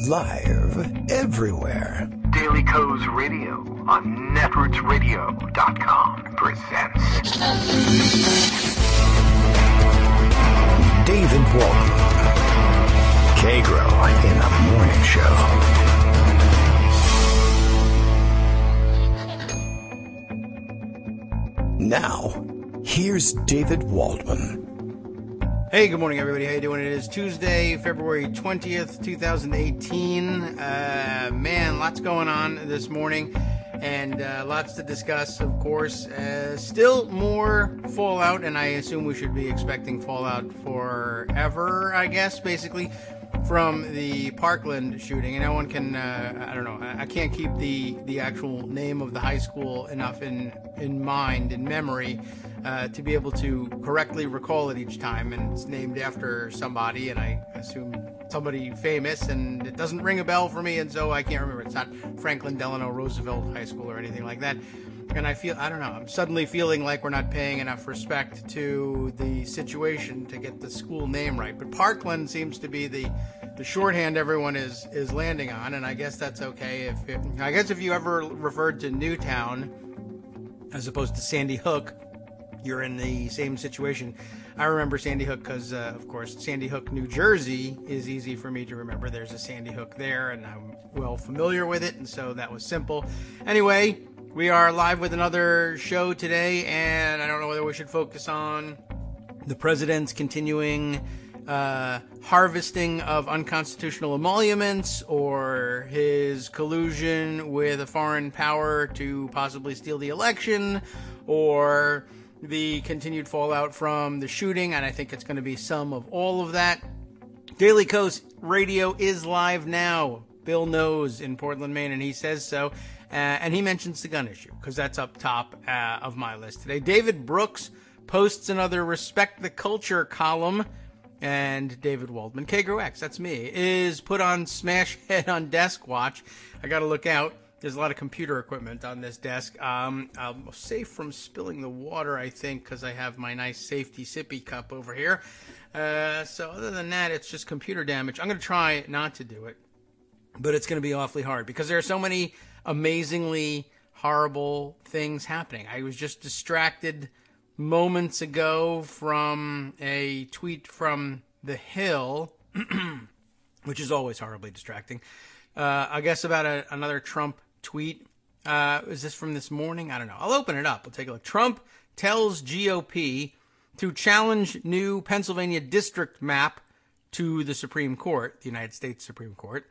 Live everywhere. Daily Co's Radio on netrootsradio.com presents David Waldman. Kagro in the Morning Show. Now, here's David Waldman. Hey, good morning, everybody. How you doing? It is Tuesday, February 20th, 2018. Man, lots going on this morning, and lots to discuss, of course. Still more fallout, and I assume we should be expecting fallout forever, I guess, basically, from the Parkland shooting. And no one can, I don't know, I can't keep the actual name of the high school enough in mind, in memory, to be able to correctly recall it each time. And it's named after somebody, and I assume somebody famous, and it doesn't ring a bell for me, and so I can't remember. It's not Franklin Delano Roosevelt High School or anything like that. And I don't know, I'm suddenly feeling like we're not paying enough respect to the situation to get the school name right. But Parkland seems to be the shorthand everyone is landing on, and I guess that's okay. If you ever referred to Newtown as opposed to Sandy Hook, you're in the same situation. I remember Sandy Hook because, of course, Sandy Hook, New Jersey is easy for me to remember. There's a Sandy Hook there, and I'm well familiar with it, and so that was simple. Anyway, we are live with another show today, and I don't know whether we should focus on the president's continuing harvesting of unconstitutional emoluments, or his collusion with a foreign power to possibly steal the election, or the continued fallout from the shooting, and I think it's going to be some of all of that. Daily Co's Radio is live now. Bill knows in Portland, Maine, and he says so. And he mentions the gun issue, because that's up top of my list today. David Brooks posts another Respect the Culture column, and David Waldman, Kagro X, that's me, is put on smash head on desk watch. I got to look out. There's a lot of computer equipment on this desk. I'm safe from spilling the water, I think, because I have my nice safety sippy cup over here. So other than that, it's just computer damage. I'm going to try not to do it, but it's going to be awfully hard because there are so many amazingly horrible things happening. I was just distracted moments ago from a tweet from The Hill, which is always horribly distracting. I guess about another Trump tweet. Is this from this morning? I don't know. I'll open it up. We'll take a look. Trump tells GOP to challenge new Pennsylvania district map to the Supreme Court, the United States Supreme Court,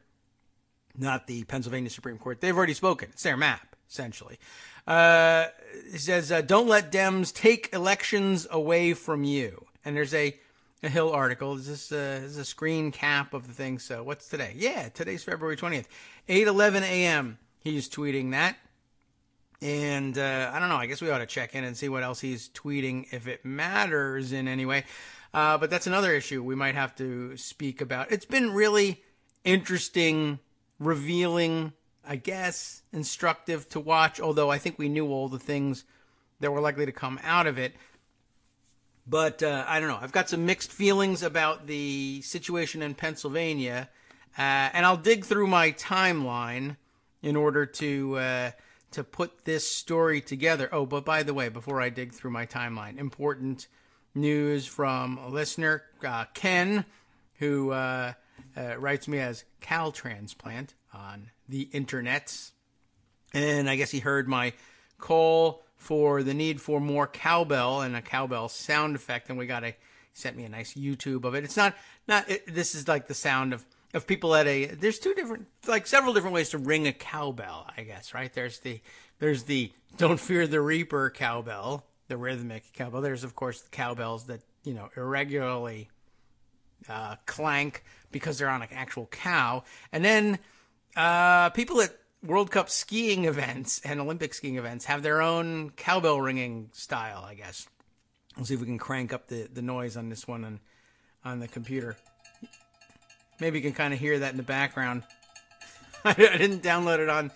not the Pennsylvania Supreme Court. They've already spoken. It's their map, essentially. He says, don't let Dems take elections away from you. And there's a Hill article. Is this a screen cap of the thing? So what's today? Yeah, today's February 20th. 8:11 a.m. He's tweeting that. And I don't know. I guess we ought to check in and see what else he's tweeting if it matters in any way. But that's another issue we might have to speak about. It's been really interesting, revealing, I guess, instructive to watch, although I think we knew all the things that were likely to come out of it. But I don't know. I've got some mixed feelings about the situation in Pennsylvania, and I'll dig through my timeline in order to put this story together. Oh, but by the way, before I dig through my timeline, important news from a listener, Ken, who writes me as Cal Transplant on the internets. And I guess he heard my call for the need for more cowbell and a cowbell sound effect, and he sent me a nice YouTube of it. It's not this is like the sound of people at there's several different ways to ring a cowbell, I guess, right? There's the Don't Fear the Reaper cowbell, the rhythmic cowbell. There's, of course, the cowbells that, irregularly clank because they're on an actual cow. And then people at World Cup skiing events and Olympic skiing events have their own cowbell ringing style, I guess. We'll see if we can crank up the noise on this one on the computer. Maybe you can kind of hear that in the background. I didn't download it on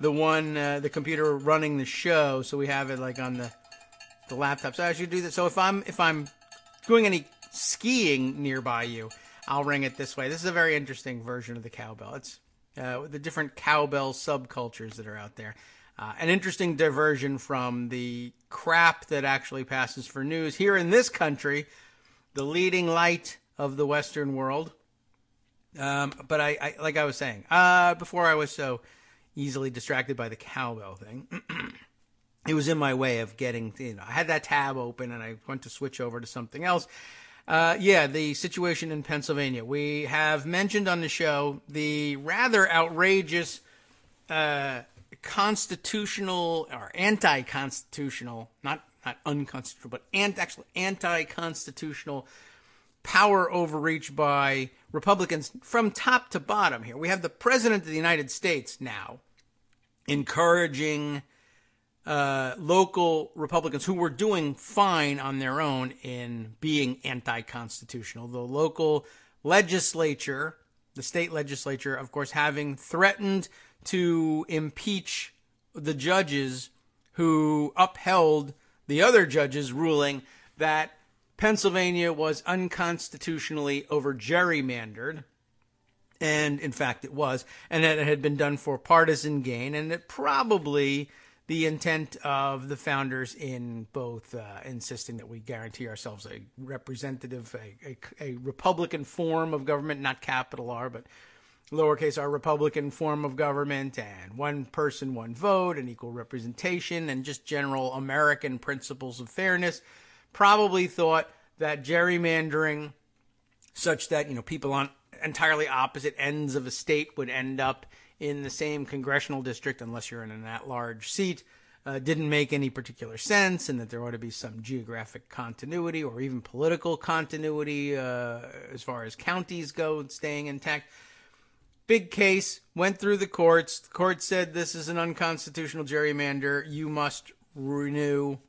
the computer running the show, so we have it like on the laptop. So I should do that. So if I'm doing any skiing nearby you, I'll ring it this way. This is a very interesting version of the cowbell. It's the different cowbell subcultures that are out there. An interesting diversion from the crap that actually passes for news here in this country, the leading light of the Western world. But I like I was saying, before I was so easily distracted by the cowbell thing, it was in my way of getting, I had that tab open and I went to switch over to something else. The situation in Pennsylvania. We have mentioned on the show the rather outrageous constitutional or anti-constitutional, not unconstitutional, but anti-constitutional power overreach by Republicans from top to bottom here. We have the President of the United States now encouraging local Republicans who were doing fine on their own in being anti-constitutional. The local legislature, the state legislature, of course, having threatened to impeach the judges who upheld the other judges' ruling that Pennsylvania was unconstitutionally over gerrymandered. And in fact, it was. And that it had been done for partisan gain. And that probably the intent of the founders in both insisting that we guarantee ourselves a representative, a Republican form of government, not capital R, but lowercase r, Republican form of government, and one person, one vote, and equal representation, and just general American principles of fairness, probably thought that gerrymandering such that, people on entirely opposite ends of a state would end up in the same congressional district, unless you're in an at-large seat, didn't make any particular sense, and that there ought to be some geographic continuity or even political continuity as far as counties go, staying intact. Big case, went through the courts. The court said this is an unconstitutional gerrymander. You must renew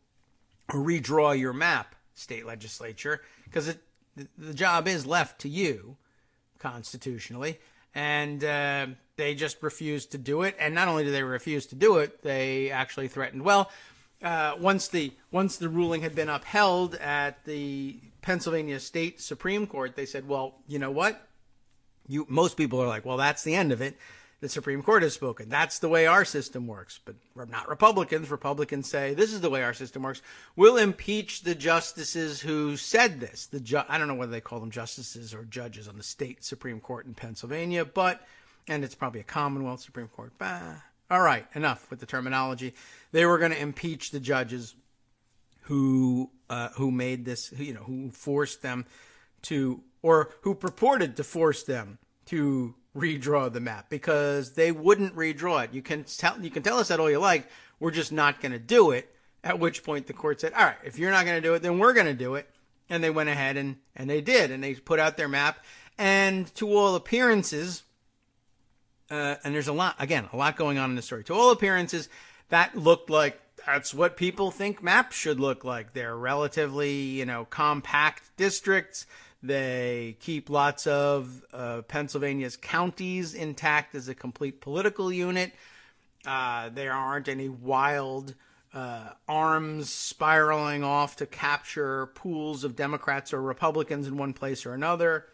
or redraw your map, state legislature, because the job is left to you constitutionally. And they just refused to do it. And not only did they refuse to do it, they actually threatened, once the ruling had been upheld at the Pennsylvania State Supreme Court, they said, well, you know what? Most people are like, well, that's the end of it. The Supreme Court has spoken. That's the way our system works. But we're not Republicans. Republicans say, this is the way our system works. We'll impeach the justices who said this. I don't know whether they call them justices or judges on the state Supreme Court in Pennsylvania, and it's probably a Commonwealth Supreme Court. All right, enough with the terminology. They were going to impeach the judges who made this, who forced them to, or who purported to force them to redraw the map, because they wouldn't redraw it. You can tell us that all you like. We're just not going to do it. At which point the court said, all right, if you're not going to do it, then we're going to do it. And they went ahead and they did. And they put out their map. And to all appearances, and there's a lot going on in the story. To all appearances, that looked like that's what people think maps should look like. They're relatively, compact districts. They keep lots of Pennsylvania's counties intact as a complete political unit. There aren't any wild arms spiraling off to capture pools of Democrats or Republicans in one place or another.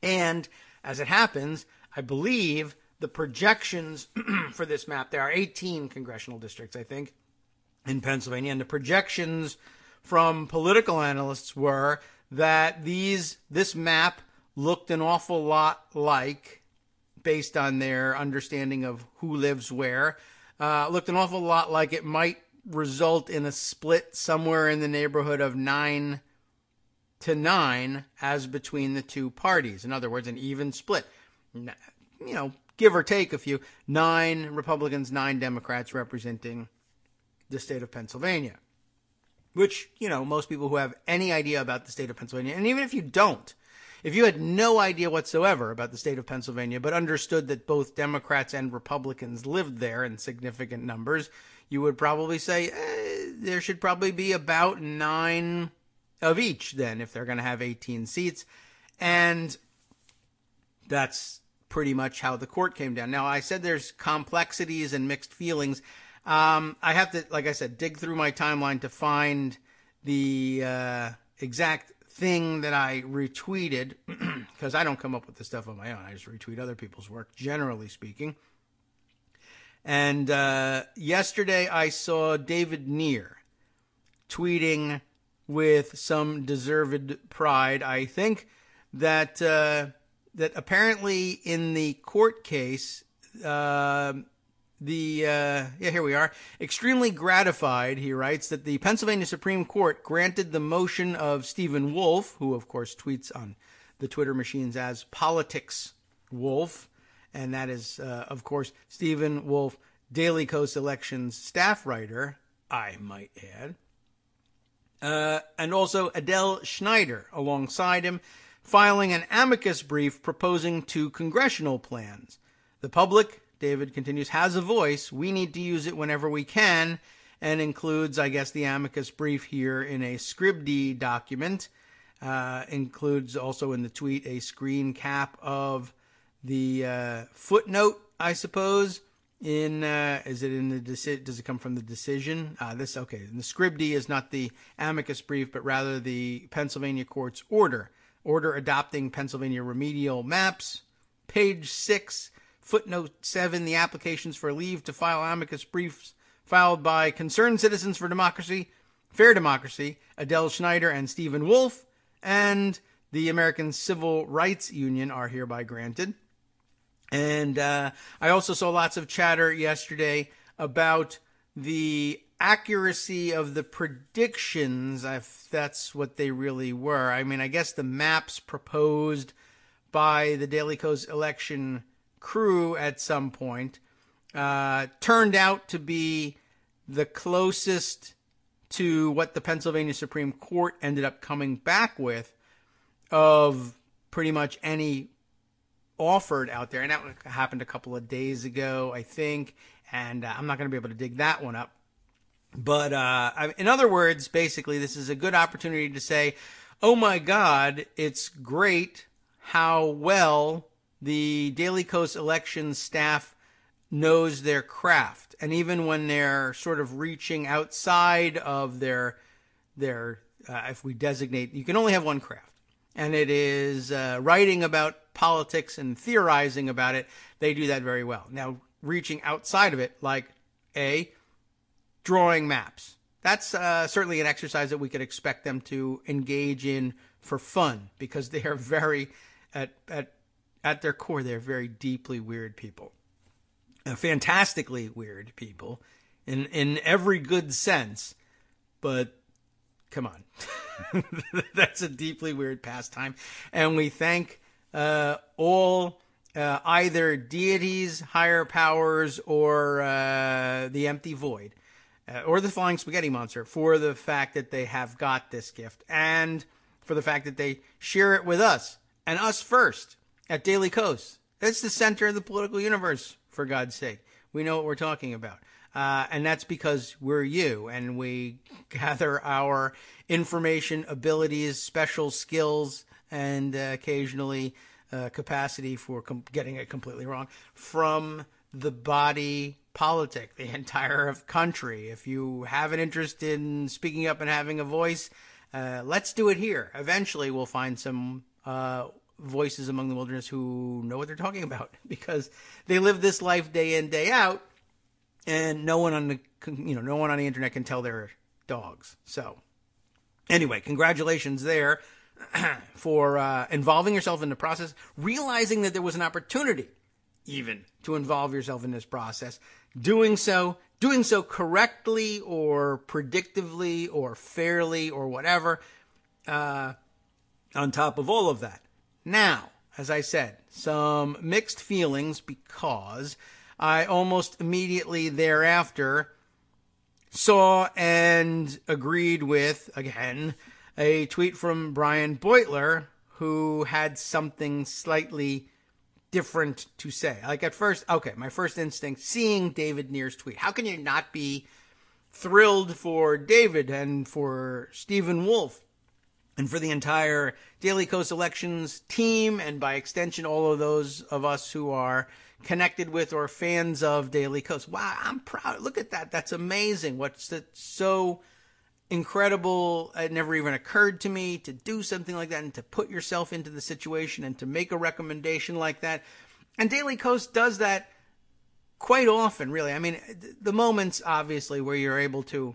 And as it happens, I believe the projections for this map, there are 18 congressional districts, I think, in Pennsylvania. And the projections from political analysts were that this map looked an awful lot like, based on their understanding of who lives where, looked an awful lot like it might result in a split somewhere in the neighborhood of 9-9 as between the two parties. In other words, an even split. Give or take a few. 9 Republicans, 9 Democrats representing the state of Pennsylvania. Which, most people who have any idea about the state of Pennsylvania, and even if you don't, if you had no idea whatsoever about the state of Pennsylvania, but understood that both Democrats and Republicans lived there in significant numbers, you would probably say there should probably be about 9 of each then, if they're going to have 18 seats. And that's pretty much how the court came down. Now, I said there's complexities and mixed feelings. I have to, like I said, dig through my timeline to find the exact thing that I retweeted, because I don't come up with the stuff on my own. I just retweet other people's work, generally speaking. And yesterday I saw David Neer tweeting with some deserved pride, I think, that apparently in the court case, here we are, extremely gratified, he writes, that the Pennsylvania Supreme Court granted the motion of Stephen Wolf, who of course tweets on the Twitter machines as Politics Wolf, and that is, of course, Stephen Wolf, Daily Kos Elections staff writer, I might add. And also Adele Schneider alongside him, filing an amicus brief proposing two congressional plans. The public, David continues, has a voice. We need to use it whenever we can, and includes, I guess, the amicus brief here in a Scribd document. Includes also in the tweet a screen cap of the footnote, I suppose. Is it in the decision? Does it come from the decision? The Scribd is not the amicus brief, but rather the Pennsylvania court's order adopting Pennsylvania remedial maps. Page 6, footnote 7, the applications for leave to file amicus briefs filed by Concerned Citizens for Democracy, Fair Democracy, Adele Schneider and Stephen Wolf, and the American Civil Rights Union are hereby granted. And I also saw lots of chatter yesterday about the accuracy of the predictions, if that's what they really were. I mean, I guess the maps proposed by the Daily Kos election crew at some point turned out to be the closest to what the Pennsylvania Supreme Court ended up coming back with of pretty much any offered out there. And that happened a couple of days ago, I think, and I'm not going to be able to dig that one up. But in other words, basically, this is a good opportunity to say, oh my God, it's great how well the Daily Kos election staff knows their craft. And even when they're sort of reaching outside of their if we designate, you can only have one craft. And it is writing about politics and theorizing about it. They do that very well. Now, reaching outside of it, like drawing maps. That's certainly an exercise that we could expect them to engage in for fun, because they are very, at their core, they're very deeply weird people. Fantastically weird people in every good sense, but come on. That's a deeply weird pastime. And we thank all either deities, higher powers, or the empty void, or the flying spaghetti monster, for the fact that they have got this gift, and for the fact that they share it with us, and us first, at Daily Kos. It's the center of the political universe, for God's sake. We know what we're talking about. And that's because we're you, and we gather our information, abilities, special skills, and occasionally capacity for getting it completely wrong from the body politic, the entire country. If you have an interest in speaking up and having a voice, let's do it here. Eventually, we'll find some voices among the wilderness who know what they're talking about, because they live this life day in, day out, and no one on the internet can tell their dogs. So anyway, congratulations there for involving yourself in the process, realizing that there was an opportunity even to involve yourself in this process, doing so correctly or predictively or fairly or whatever, on top of all of that. Now, as I said, some mixed feelings, because I almost immediately thereafter saw and agreed with, again, a tweet from Brian Beutler, who had something slightly different to say. Like at first, my first instinct, seeing David Neer's tweet, how can you not be thrilled for David and for Stephen Wolf and for the entire Daily Kos Elections team, and by extension, all of those of us who are connected with or fans of Daily Kos. Wow, I'm proud. Look at that. That's amazing. What's so incredible. It never even occurred to me to do something like that and to put yourself into the situation and to make a recommendation like that. And Daily Kos does that quite often, really. I mean, the moments, obviously, where you're able to,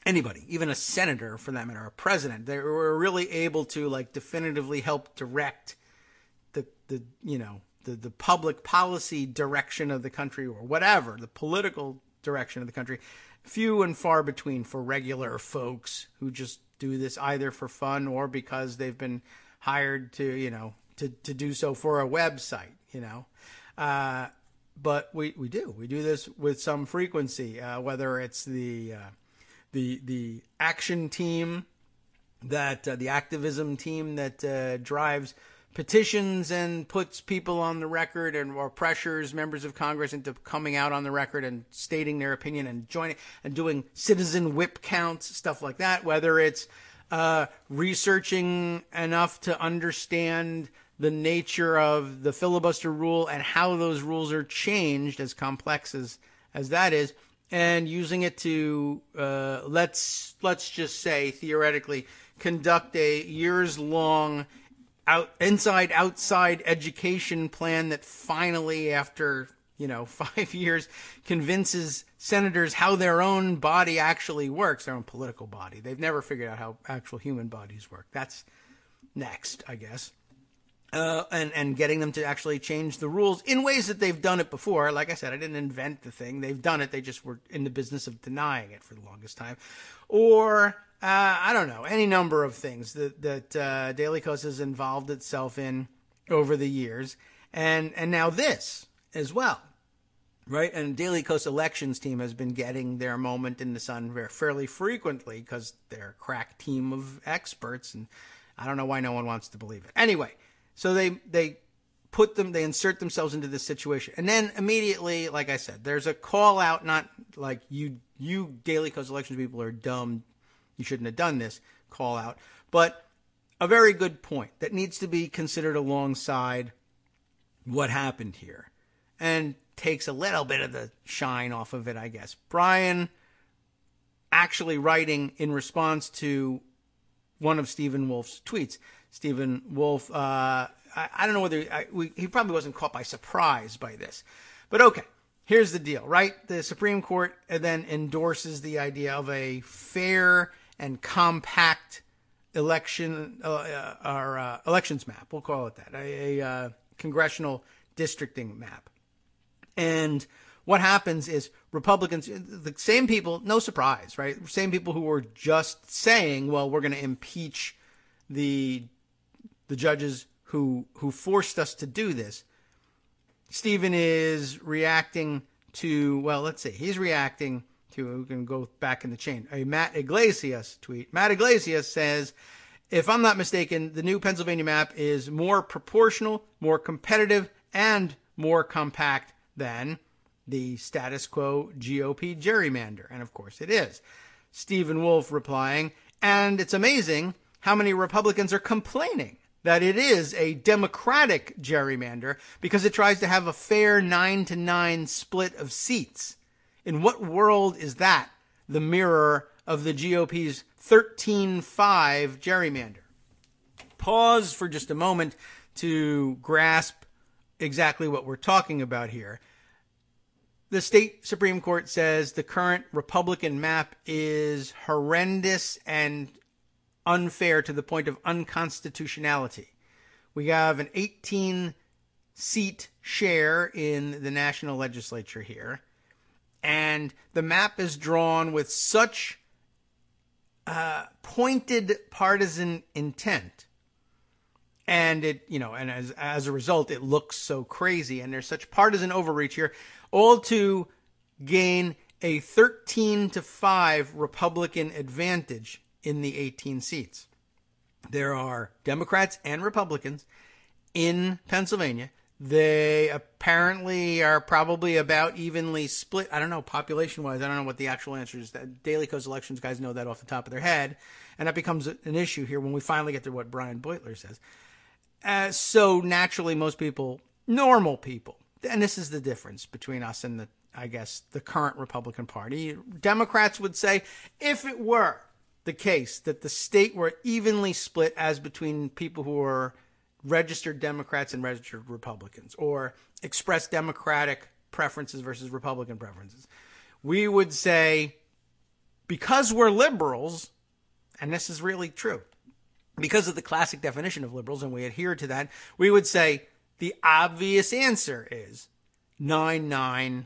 anybody, even a senator for that matter, a president, they were really able to like definitively help direct the public policy direction of the country, or whatever, the political direction of the country. Few and far between for regular folks who just do this either for fun or because they've been hired to do so for a website, but we do this with some frequency, whether it's the action team, that the activism team that drives petitions and puts people on the record or pressures members of Congress into coming out on the record and stating their opinion and joining and doing citizen whip counts, stuff like that, whether it's researching enough to understand the nature of the filibuster rule and how those rules are changed, as complex as that is, and using it to, let's just say, theoretically, conduct a years-long inside-outside education plan that finally, after 5 years, convinces senators how their own body actually works, their own political body. They've never figured out how actual human bodies work. That's next, I guess. And getting them to actually change the rules in ways that they've done it before. Like I said, I didn't invent the thing. They've done it. They just were in the business of denying it for the longest time. Or, I don't know, any number of things that Daily Kos has involved itself in over the years. And now this as well, right? And Daily Kos elections team has been getting their moment in the sun fairly frequently because they're a crack team of experts. And I don't know why no one wants to believe it. Anyway. So they insert themselves into this situation. And then immediately, like I said, there's a call out, not like you Daily Kos elections people are dumb, you shouldn't have done this, call out, but a very good point that needs to be considered alongside what happened here and takes a little bit of the shine off of it, I guess. Brian actually writing in response to one of Stephen Wolf's tweets. Stephen Wolf, I don't know whether he probably wasn't caught by surprise by this. But okay, here's the deal, right? The Supreme Court then endorses the idea of a fair and compact elections map. We'll call it that, a congressional districting map. And what happens is Republicans, the same people, no surprise, right? Same people who were just saying, well, we're going to impeach the judges who forced us to do this. Stephen is reacting to, well, let's see. He's reacting to, we can go back in the chain, a Matt Iglesias tweet. Matt Iglesias says, if I'm not mistaken, the new Pennsylvania map is more proportional, more competitive, and more compact than the status quo GOP gerrymander. And of course it is. Stephen Wolf replying, and it's amazing how many Republicans are complaining that it is a Democratic gerrymander because it tries to have a fair 9-9 split of seats. In what world is that the mirror of the GOP's 13-5 gerrymander? Pause for just a moment to grasp exactly what we're talking about here. The state Supreme Court says the current Republican map is horrendous and unfair to the point of unconstitutionality. We have an 18-seat share in the national legislature here, and the map is drawn with such pointed partisan intent, and it, and as a result, it looks so crazy, and there's such partisan overreach here, all to gain a 13-5 Republican advantage in the 18 seats. There are Democrats and Republicans in Pennsylvania. They apparently are probably about evenly split. I don't know, population-wise. I don't know what the actual answer is. Daily Kos elections guys know that off the top of their head. And that becomes an issue here when we finally get to what Brian Beutler says. So naturally, most people, normal people, and this is the difference between us and the current Republican Party. Democrats would say, if it were the case that the state were evenly split as between people who are registered Democrats and registered Republicans, or express Democratic preferences versus Republican preferences, we would say, because we're liberals, and this is really true, because of the classic definition of liberals, and we adhere to that, we would say the obvious answer is 9-9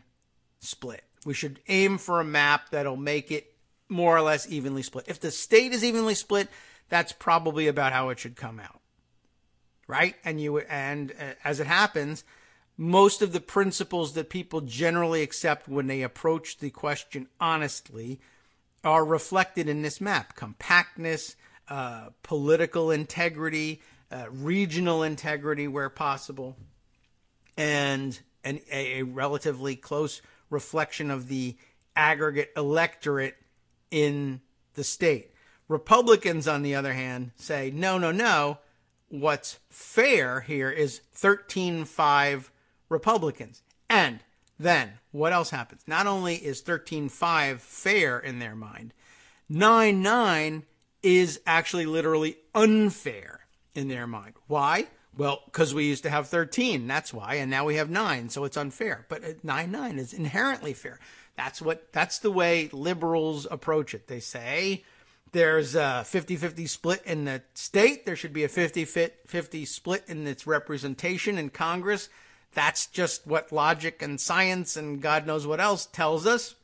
split. We should aim for a map that'll make it more or less evenly split. If the state is evenly split, that's probably about how it should come out, right? And as it happens, most of the principles that people generally accept when they approach the question honestly are reflected in this map: compactness, political integrity, regional integrity where possible, and a relatively close reflection of the aggregate electorate in the state. Republicans, on the other hand, say, no. What's fair here is 13-5 Republicans. And then what else happens? Not only is 13-5 fair in their mind, 9-9 is actually literally unfair in their mind. Why? Well, because we used to have 13, that's why, and now we have 9, so it's unfair. But 9-9 is inherently fair. That's the way liberals approach it. They say there's a 50-50 split in the state. There should be a 50-50 split in its representation in Congress. That's just what logic and science and God knows what else tells us.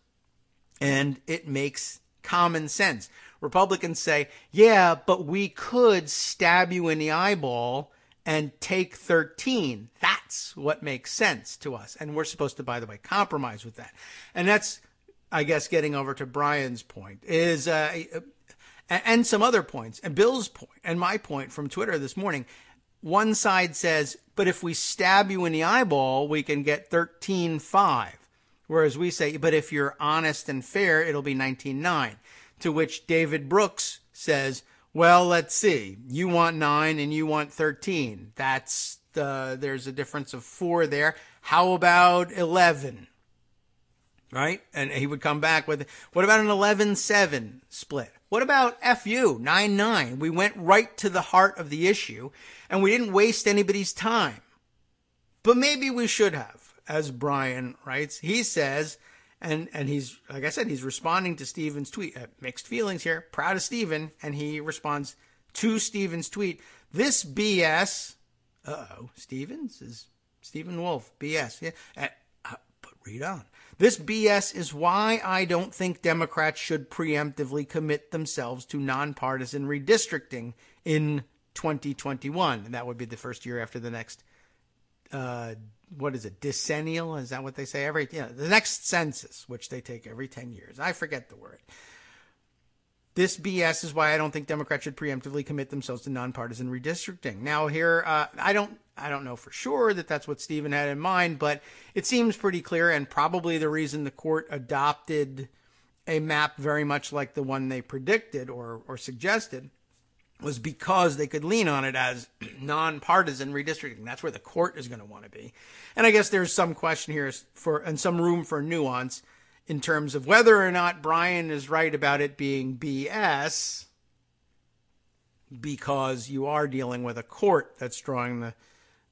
And it makes common sense. Republicans say, yeah, but we could stab you in the eyeball and take 13. That's what makes sense to us. And we're supposed to, by the way, compromise with that. And that's, I guess, getting over to Brian's point, is and some other points, and Bill's point, and my point from Twitter this morning. One side says, but if we stab you in the eyeball, we can get 13-5. Whereas we say, but if you're honest and fair, it'll be 19-9. To which David Brooks says, well, let's see. You want 9 and you want 13. There's a difference of 4 there. How about 11? Right? And he would come back with, what about an 11-7 split? What about FU, 9-9? We went right to the heart of the issue, and we didn't waste anybody's time. But maybe we should have, as Brian writes. He says, and he's, like I said, he's responding to Stephen's tweet. Mixed feelings here. Proud of Stephen. And he responds to Stephen's tweet. This BS. Stevens is Stephen Wolf. BS. Yeah. But read on. This BS is why I don't think Democrats should preemptively commit themselves to nonpartisan redistricting in 2021. And that would be the first year after the next, what is it, decennial? Is that what they say? The next census, which they take every 10 years. I forget the word. This BS is why I don't think Democrats should preemptively commit themselves to nonpartisan redistricting. Now here, I don't know for sure that that's what Stephen had in mind, but it seems pretty clear, and probably the reason the court adopted a map very much like the one they predicted or suggested was because they could lean on it as nonpartisan redistricting. That's where the court is going to want to be. And I guess there's some question here and some room for nuance in terms of whether or not Brian is right about it being BS, because you are dealing with a court that's drawing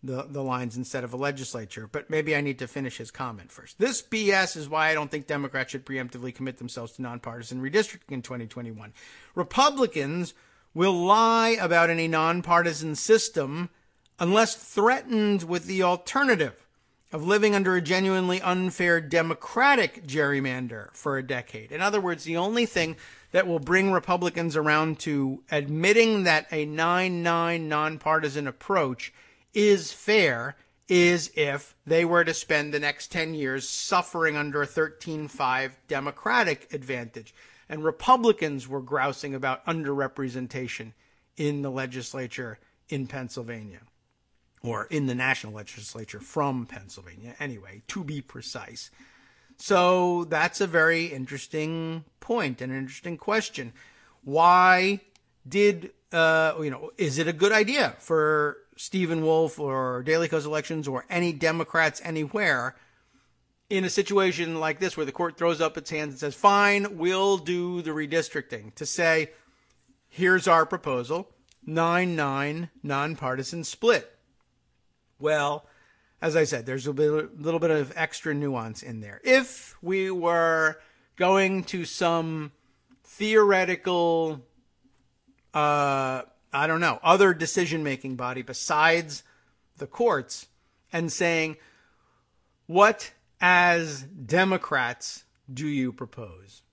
the lines instead of a legislature. But maybe I need to finish his comment first. This BS is why I don't think Democrats should preemptively commit themselves to nonpartisan redistricting in 2021. Republicans will lie about any nonpartisan system unless threatened with the alternative of living under a genuinely unfair democratic gerrymander for a decade. In other words, the only thing that will bring Republicans around to admitting that a 9-9 nonpartisan approach is fair is if they were to spend the next 10 years suffering under a 13-5 Democratic advantage. And Republicans were grousing about underrepresentation in the legislature in Pennsylvania, or in the national legislature from Pennsylvania, anyway, to be precise. So that's a very interesting point and an interesting question. Why did, is it a good idea for Stephen Wolf or Daily Kos Elections or any Democrats anywhere in a situation like this where the court throws up its hands and says, fine, we'll do the redistricting, to say, here's our proposal, 9-9 nonpartisan split. Well, as I said, there's a little bit of extra nuance in there. If we were going to some theoretical, other decision-making body besides the courts and saying, what as Democrats do you propose?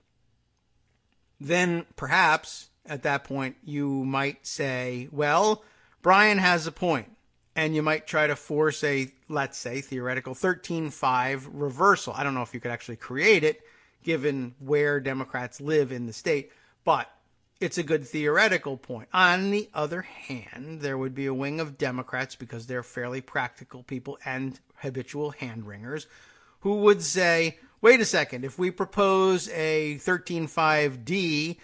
Then perhaps at that point you might say, well, Brian has a point. And you might try to force a, let's say, theoretical 13-5 reversal. I don't know if you could actually create it, given where Democrats live in the state, but it's a good theoretical point. On the other hand, there would be a wing of Democrats, because they're fairly practical people and habitual hand-wringers, who would say, wait a second, if we propose a 13-5D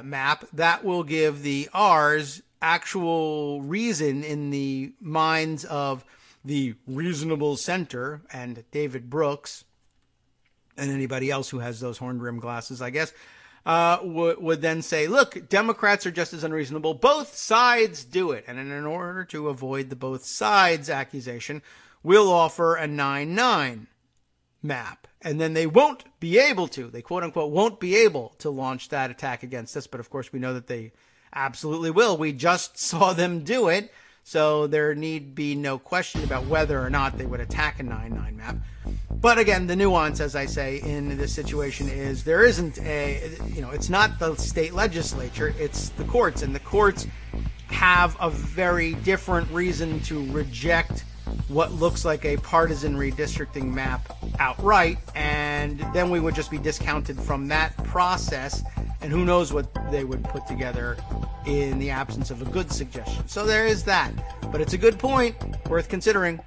map, that will give the R's actual reason in the minds of the reasonable center and David Brooks and anybody else who has those horn-rimmed glasses, I guess, would then say, look, Democrats are just as unreasonable. Both sides do it. And in order to avoid the both sides accusation, we'll offer a 9-9 map. And then they won't be able to, they quote-unquote won't be able to launch that attack against us. But of course, we know that they absolutely will. We just saw them do it, so there need be no question about whether or not they would attack a 9-9 map. But again, the nuance, as I say, in this situation is there isn't it's not the state legislature, it's the courts, and the courts have a very different reason to reject what looks like a partisan redistricting map outright, and then we would just be discounted from that process. And who knows what they would put together in the absence of a good suggestion. So there is that. But it's a good point, worth considering.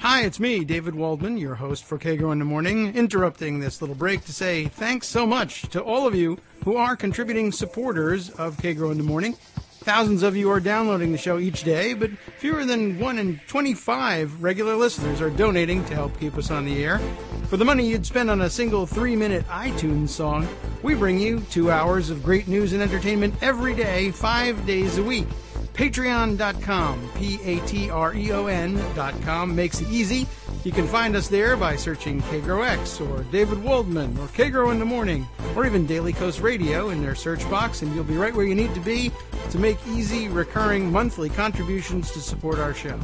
Hi, it's me, David Waldman, your host for Kagro in the Morning, interrupting this little break to say thanks so much to all of you who are contributing supporters of Kagro in the Morning. Thousands of you are downloading the show each day, but fewer than 1 in 25 regular listeners are donating to help keep us on the air. For the money you'd spend on a single 3-minute iTunes song, we bring you 2 hours of great news and entertainment every day, 5 days a week. Patreon.com, Patreon.com makes it easy. You can find us there by searching Kagro X or David Waldman or Kagro in the Morning or even Daily Coast Radio in their search box, and you'll be right where you need to be to make easy, recurring monthly contributions to support our show.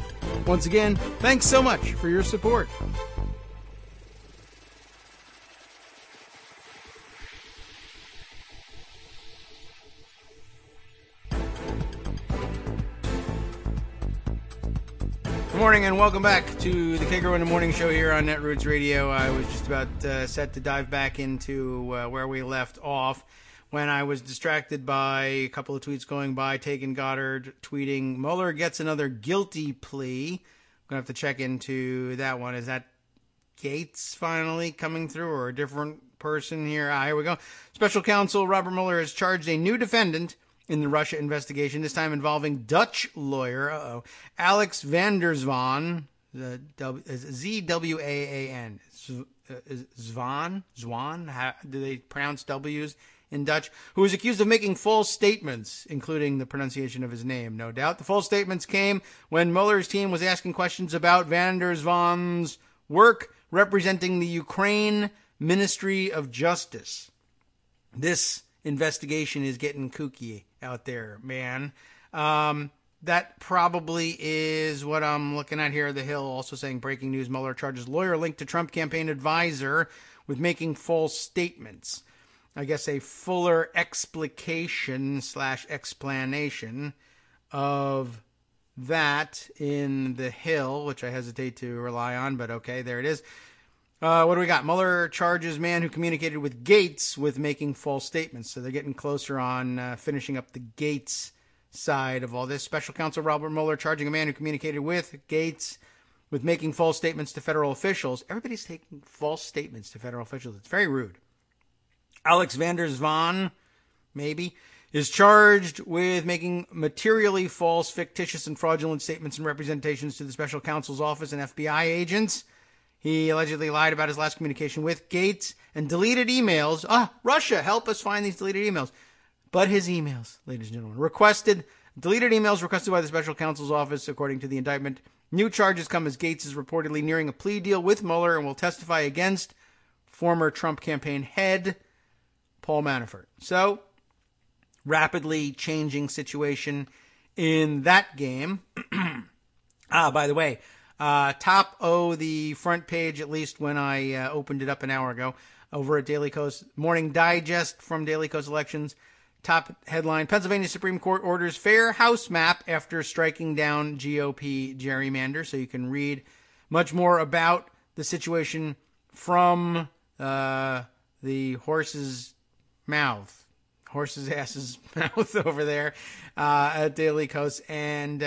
Once again, thanks so much for your support. Good morning and welcome back to the Kagro in the Morning show here on Netroots Radio. I was just about set to dive back into where we left off when I was distracted by a couple of tweets going by. Tegan Goddard tweeting, Mueller gets another guilty plea. I'm going to have to check into that one. Is that Gates finally coming through or a different person here? Here we go. Special counsel Robert Mueller has charged a new defendant in the Russia investigation, this time involving Dutch lawyer, Alex van der Zwaan, Z-W-A-A-N, Zwaan, how do they pronounce W's in Dutch, who is accused of making false statements, including the pronunciation of his name, no doubt. The false statements came when Mueller's team was asking questions about van der Zwaan's work representing the Ukraine Ministry of Justice. This investigation is getting kooky out there, man. That probably is what I'm looking at here. The Hill also saying breaking news, Mueller charges lawyer linked to Trump campaign advisor with making false statements. I guess a fuller explication/explanation of that in the Hill, which I hesitate to rely on, but okay, there it is. What do we got? Mueller charges man who communicated with Gates with making false statements. So they're getting closer on finishing up the Gates side of all this. Special counsel Robert Mueller charging a man who communicated with Gates with making false statements to federal officials. Everybody's taking false statements to federal officials. It's very rude. Alex van der Zwaan, maybe, is charged with making materially false, fictitious, and fraudulent statements and representations to the special counsel's office and FBI agents. He allegedly lied about his last communication with Gates and deleted emails. Russia, help us find these deleted emails. but his emails, ladies and gentlemen. Deleted emails requested by the special counsel's office, according to the indictment. New charges come as Gates is reportedly nearing a plea deal with Mueller and will testify against former Trump campaign head Paul Manafort. So, rapidly changing situation in that game. By the way, top of the front page, at least when I opened it up an hour ago, over at Daily Kos, Morning Digest from Daily Kos Elections. Top headline, Pennsylvania Supreme Court orders fair House map after striking down GOP gerrymander. So you can read much more about the situation from the horse's ass's mouth over there at Daily Kos. And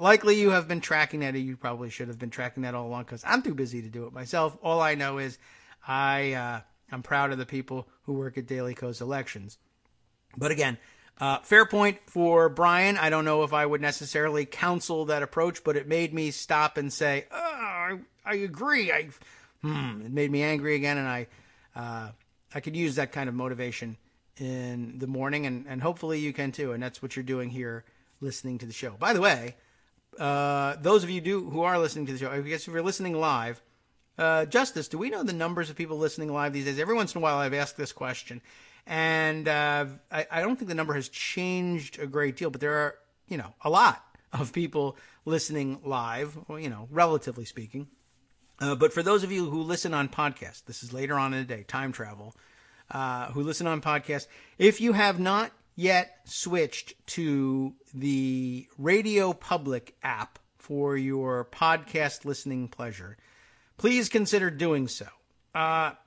likely you have been tracking that, or you probably should have been tracking that all along, because I'm too busy to do it myself. All I know is I'm proud of the people who work at Daily Kos Elections. But again, fair point for Brian. I don't know if I would necessarily counsel that approach, but it made me stop and say, I agree. It made me angry again, and I could use that kind of motivation in the morning, and hopefully you can too, and that's what you're doing here listening to the show. By the way, those of you who are listening to the show, I guess if you're listening live, Justice, do we know the numbers of people listening live these days? Every once in a while I've asked this question. And I don't think the number has changed a great deal, but there are, a lot of people listening live, relatively speaking. But for those of you who listen on podcast, this is later on in the day, time travel, who listen on podcast, if you have not yet switched to the Radio Public app for your podcast listening pleasure, please consider doing so.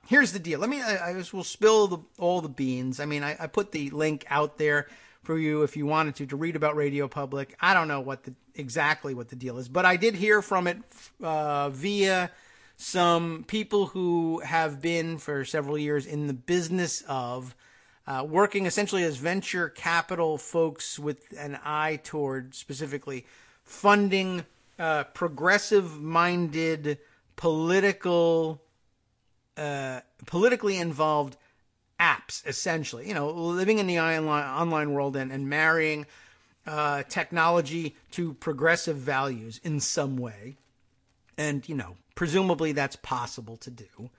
Here's the deal. I just will spill all the beans. I mean, I put the link out there for you if you wanted to read about Radio Public. I don't know exactly what the deal is, but I did hear from it via some people who have been for several years in the business of working essentially as venture capital folks with an eye toward specifically funding progressive-minded politically involved apps, essentially, living in the online world and marrying technology to progressive values in some way. And, presumably that's possible to do.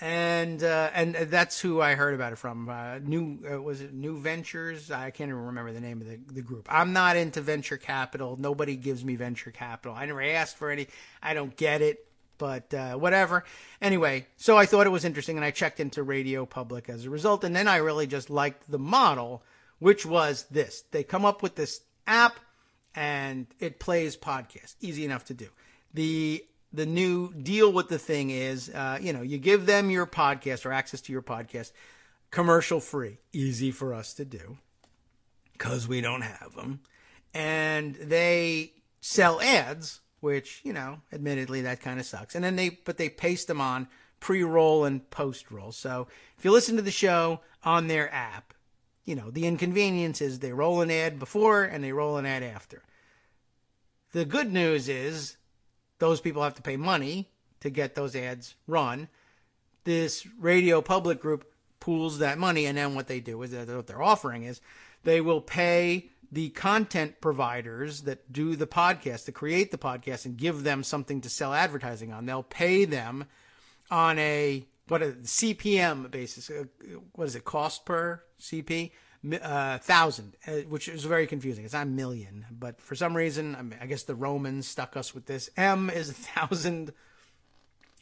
And that's who I heard about it from. Was it New Ventures? I can't even remember the name of the group. I'm not into venture capital. Nobody gives me venture capital. I never asked for any. I don't get it. But whatever. Anyway, so I thought it was interesting, and I checked into Radio Public as a result. And then I really just liked the model, which was this. They come up with this app, and it plays podcasts. Easy enough to do. The new deal with the thing is, you give them your podcast or access to your podcast, commercial free. Easy for us to do, because we don't have them. And they sell ads, which, admittedly that kind of sucks. And then they paste them on pre-roll and post-roll. So if you listen to the show on their app, the inconvenience is they roll an ad before and they roll an ad after. The good news is those people have to pay money to get those ads run. This Radio Public group pools that money, and then what they do is what they're offering is they will pay the content providers that do the podcast, to create the podcast and give them something to sell advertising on. They'll pay them on a CPM basis. What is it? Cost per CP? 1,000, which is very confusing. It's not million, but for some reason, I guess the Romans stuck us with this. M is 1,000,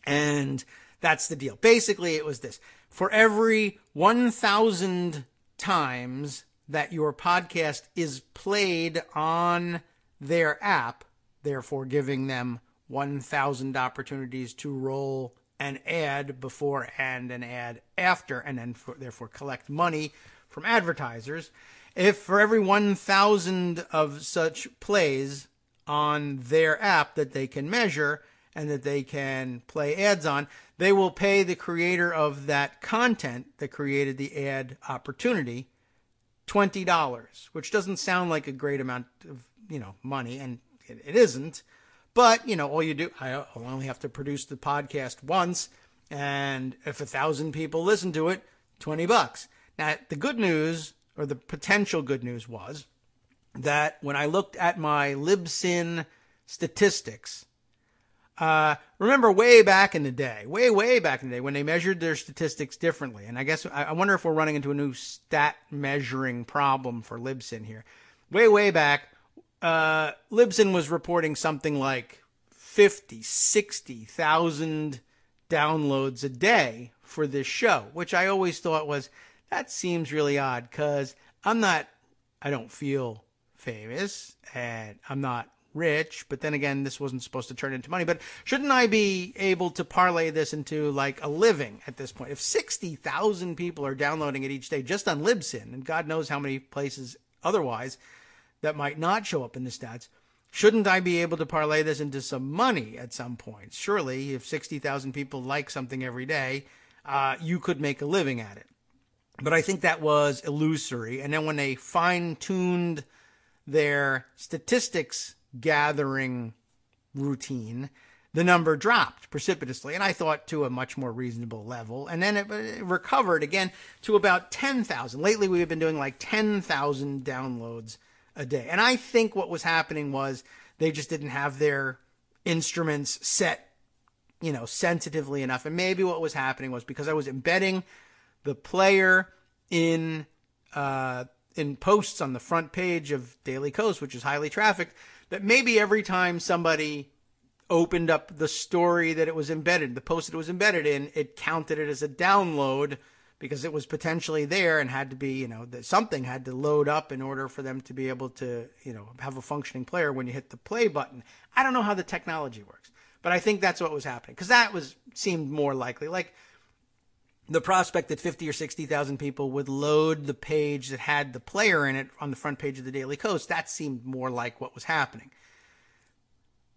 and that's the deal. Basically, it was this. For every 1,000 times that your podcast is played on their app, therefore giving them 1,000 opportunities to roll an ad before and an ad after, and then therefore collect money from advertisers. If for every 1,000 of such plays on their app that they can measure and that they can play ads on, they will pay the creator of that content that created the ad opportunity $20, which doesn't sound like a great amount of, money, and it isn't. But, all you do, I'll only have to produce the podcast once, and if 1,000 people listen to it, $20. Now, the good news or the potential good news was that when I looked at my Libsyn statistics, remember way back in the day, way back in the day when they measured their statistics differently. And I guess I wonder if we're running into a new stat measuring problem for Libsyn here. Way back, Libsyn was reporting something like 50, 60,000 downloads a day for this show, which I always thought that seems really odd because I don't feel famous and I'm not rich, but then again, this wasn't supposed to turn into money. But shouldn't I be able to parlay this into like a living at this point? If 60,000 people are downloading it each day just on Libsyn, and God knows how many places otherwise that might not show up in the stats, shouldn't I be able to parlay this into some money at some point? Surely, if 60,000 people like something every day, you could make a living at it. But I think that was illusory. And then when they fine-tuned their statistics gathering routine, the number dropped precipitously, and I thought to a much more reasonable level. And then it recovered again to about 10,000. Lately, we've been doing like 10,000 downloads a day. And I think what was happening was they just didn't have their instruments set, sensitively enough. And maybe what was happening was because I was embedding the player in posts on the front page of Daily Kos, which is highly trafficked, that maybe every time somebody opened up the story that it was embedded, the post that it was embedded in, it counted it as a download because it was potentially there and had to be, that something had to load up in order for them to be able to, have a functioning player when you hit the play button. I don't know how the technology works, but I think that's what was happening because that seemed more likely. Like the prospect that 50 or 60,000 people would load the page that had the player in it on the front page of the Daily Kos, that seemed more like what was happening.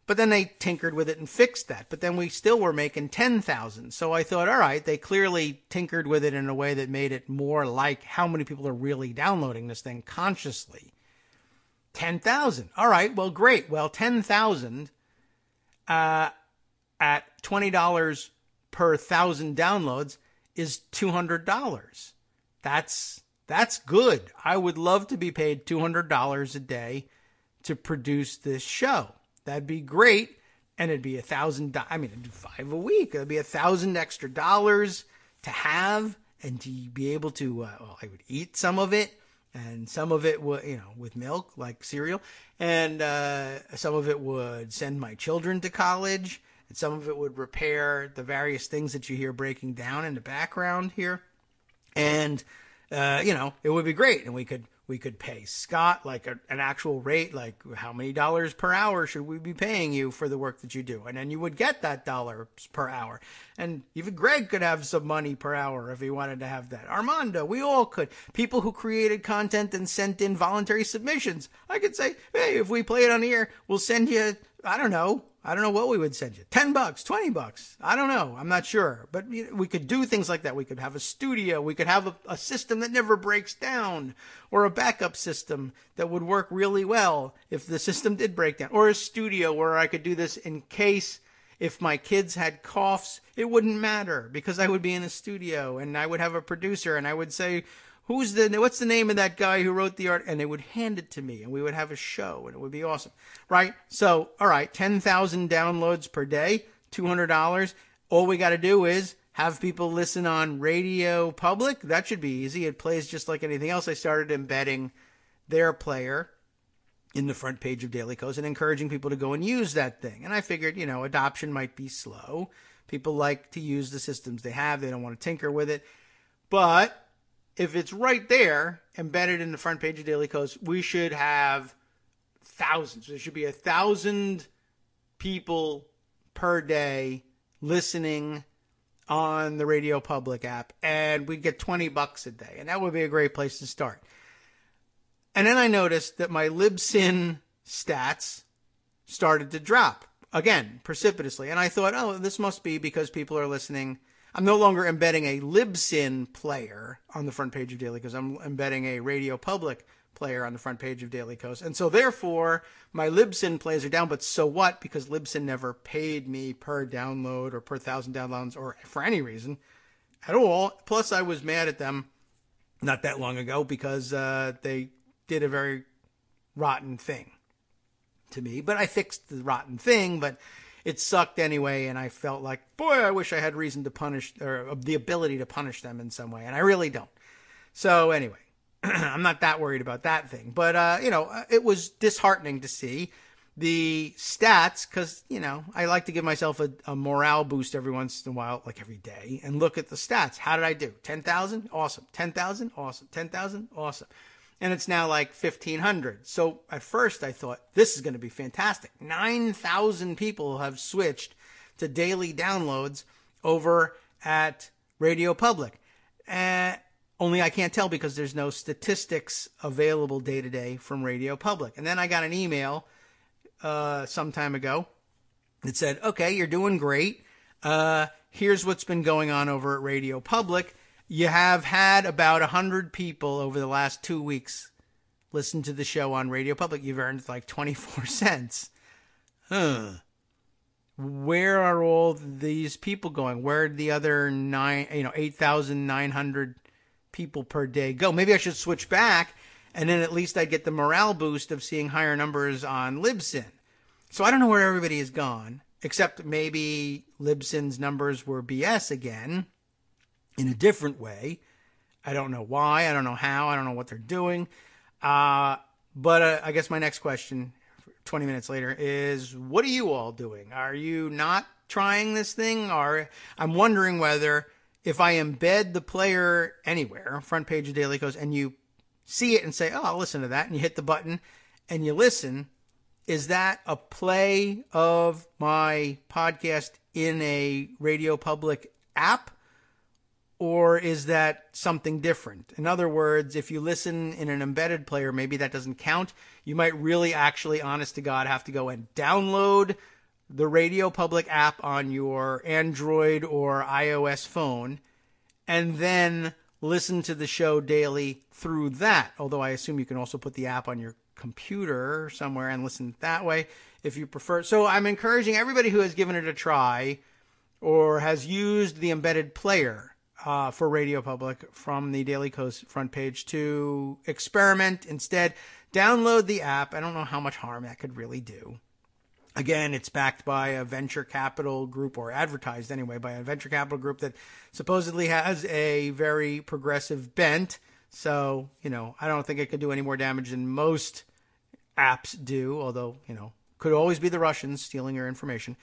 But then they tinkered with it and fixed that. But then we still were making 10,000. So I thought, all right, they clearly tinkered with it in a way that made it more like how many people are really downloading this thing consciously. 10,000. All right, well, great. Well, 10,000 at $20 per 1,000 downloads is $200. That's good. I would love to be paid $200 a day to produce this show. That'd be great. And it'd be $1,000. I'd do 5 a week. It'd be $1,000 extra dollars to have and to be able to, I would eat some of it and some of it would, with milk, like cereal. And some of it would send my children to college. And some of it would repair the various things that you hear breaking down in the background here. And, it would be great. And we could pay Scott like an actual rate, like how many dollars per hour should we be paying you for the work that you do? And then you would get that dollars per hour. And even Greg could have some money per hour if he wanted to have that. Armando, we all could. People who created content and sent in voluntary submissions. I could say, hey, if we play it on the air, we'll send you, I don't know what we would send you. $10, $20. I don't know. I'm not sure. But we could do things like that. We could have a studio. We could have a system that never breaks down, or a backup system that would work really well if the system did break down, or a studio where I could do this in case if my kids had coughs, it wouldn't matter because I would be in a studio and I would have a producer and I would say, what's the name of that guy who wrote the art? And they would hand it to me and we would have a show and it would be awesome. Right? So, all right, 10,000 downloads per day, $200. All we got to do is have people listen on Radio Public. That should be easy. It plays just like anything else. I started embedding their player in the front page of Daily Kos and encouraging people to go and use that thing. And I figured, adoption might be slow. People like to use the systems they have. They don't want to tinker with it. But if it's right there, embedded in the front page of Daily Kos, we should have thousands. There should be 1,000 people per day listening on the Radio Public app, and we'd get $20 a day, and that would be a great place to start. And then I noticed that my Libsyn stats started to drop again precipitously, and I thought, oh, this must be because people are listening. I'm no longer embedding a Libsyn player on the front page of Daily Kos. I'm embedding a Radio Public player on the front page of Daily Kos. And so therefore, my Libsyn plays are down, but so what? Because Libsyn never paid me per download or per 1,000 downloads or for any reason at all. Plus, I was mad at them not that long ago because they did a very rotten thing to me. But I fixed the rotten thing, but it sucked anyway, and I felt like, boy, I wish I had reason to punish, or the ability to punish them in some way, and I really don't. So anyway, I'm not that worried about that thing. But, it was disheartening to see the stats because, I like to give myself a morale boost every once in a while, like every day, and look at the stats. How did I do? 10,000? Awesome. 10,000? Awesome. 10,000? Awesome. And it's now like 1,500. So at first I thought, this is going to be fantastic. 9,000 people have switched to daily downloads over at Radio Public. Only I can't tell because there's no statistics available day to day from Radio Public. And then I got an email some time ago that said, okay, you're doing great. Here's what's been going on over at Radio Public. You have had about 100 people over the last 2 weeks listen to the show on Radio Public. You've earned like 24 cents. Where are all these people going? Where did the other 8,900 people per day go? Maybe I should switch back, and then at least I'd get the morale boost of seeing higher numbers on Libsyn. So I don't know where everybody has gone, except maybe Libsyn's numbers were BS again in a different way. I don't know why. I don't know how. I don't know what they're doing. But I guess my next question, 20 minutes later, is what are you all doing? Are you not trying this thing? Or I'm wondering whether if I embed the player anywhere, front page of Daily Kos, and you see it and say, oh, I'll listen to that, and you hit the button and you listen, is that a play of my podcast in a Radio Public app? Or is that something different? In other words, if you listen in an embedded player, maybe that doesn't count. You might really actually, honest to God, have to go and download the Radio Public app on your Android or iOS phone and then listen to the show daily through that. Although I assume you can also put the app on your computer somewhere and listen that way if you prefer. So I'm encouraging everybody who has given it a try or has used the embedded player for Radio Public from the Daily Kos front page to experiment. Instead, download the app. I don't know how much harm that could really do. Again, it's backed by a venture capital group, or advertised anyway, by a venture capital group that supposedly has a very progressive bent. So, I don't think it could do any more damage than most apps do, although, could always be the Russians stealing your information.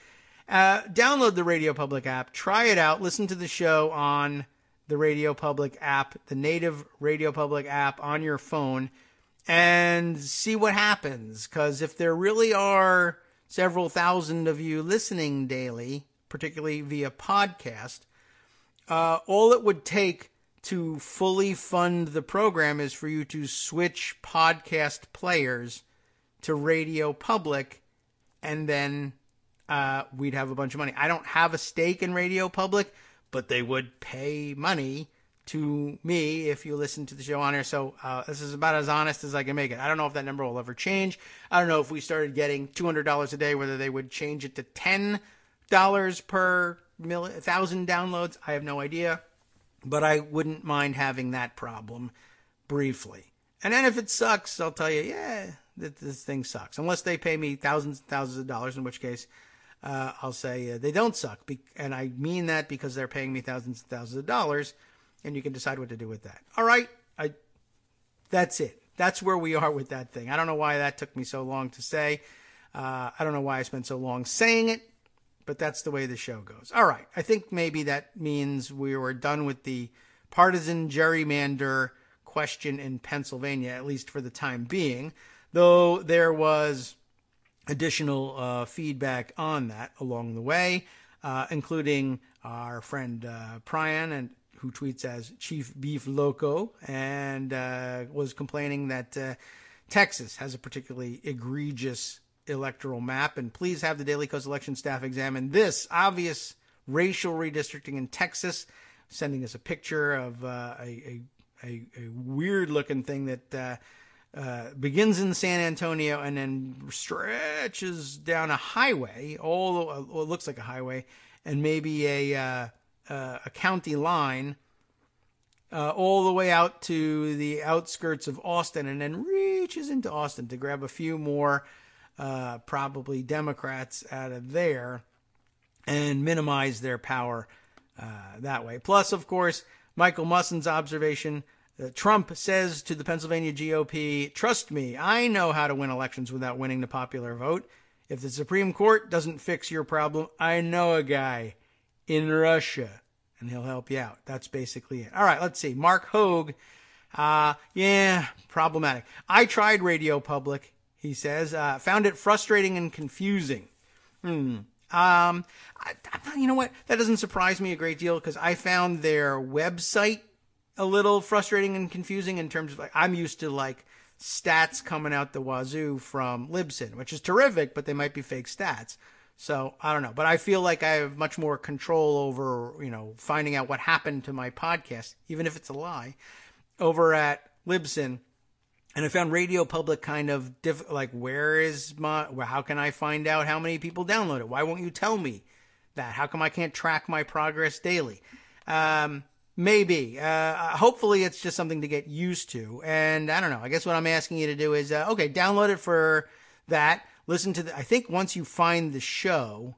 Download the Radio Public app, try it out, listen to the show on the Radio Public app, the native Radio Public app on your phone, and see what happens. Because if there really are several thousand of you listening daily, particularly via podcast, all it would take to fully fund the program is for you to switch podcast players to Radio Public, and then we'd have a bunch of money. I don't have a stake in Radio Public, but they would pay money to me if you listen to the show on air. So this is about as honest as I can make it. I don't know if that number will ever change. I don't know if we started getting $200 a day, whether they would change it to $10 per 1,000 downloads. I have no idea, but I wouldn't mind having that problem briefly. And then if it sucks, I'll tell you, yeah, this thing sucks. Unless they pay me thousands and thousands of dollars, in which case I'll say they don't suck. And I mean that because they're paying me thousands and thousands of dollars, and you can decide what to do with that. All right, that's it. That's where we are with that thing. I don't know why that took me so long to say. I don't know why I spent so long saying it, but that's the way the show goes. All right, I think maybe that means we were done with the partisan gerrymander question in Pennsylvania, at least for the time being, though there was additional feedback on that along the way, including our friend Pryan, and who tweets as Chief Beef Loco, and was complaining that Texas has a particularly egregious electoral map, and please have the Daily Kos election staff examine this obvious racial redistricting in Texas, sending us a picture of a weird-looking thing that begins in San Antonio and then stretches down a highway, it looks like a highway, and maybe a county line all the way out to the outskirts of Austin, and then reaches into Austin to grab a few more probably Democrats out of there and minimize their power that way. Plus, of course, Michael Musson's observation, Trump says to the Pennsylvania GOP, "Trust me, I know how to win elections without winning the popular vote. If the Supreme Court doesn't fix your problem, I know a guy in Russia, and he'll help you out." That's basically it. All right, let's see. Mark Hogue, problematic. "I tried Radio Public," he says, "found it frustrating and confusing." You know what? That doesn't surprise me a great deal because I found their website a little frustrating and confusing in terms of, like, I'm used to like stats coming out the wazoo from Libsyn, which is terrific, but they might be fake stats. So I don't know, but I feel like I have much more control over, finding out what happened to my podcast, even if it's a lie, over at Libsyn. And I found Radio Public kind of how can I find out how many people download it? Why won't you tell me that? How come I can't track my progress daily? Maybe. Hopefully it's just something to get used to. And I don't know. I guess what I'm asking you to do is, download it for that. Listen to I think once you find the show,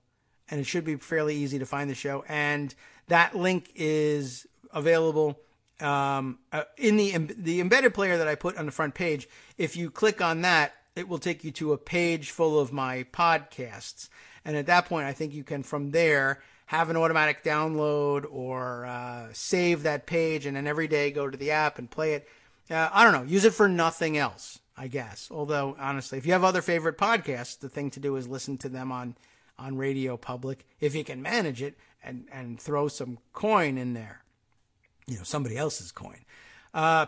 and it should be fairly easy to find the show, and that link is available in the embedded player that I put on the front page. If you click on that, it will take you to a page full of my podcasts. And at that point, I think you can, from there, have an automatic download or save that page, and then every day go to the app and play it. I don't know. Use it for nothing else, I guess. Although, honestly, if you have other favorite podcasts, the thing to do is listen to them on Radio Public, if you can manage it, and throw some coin in there. Somebody else's coin.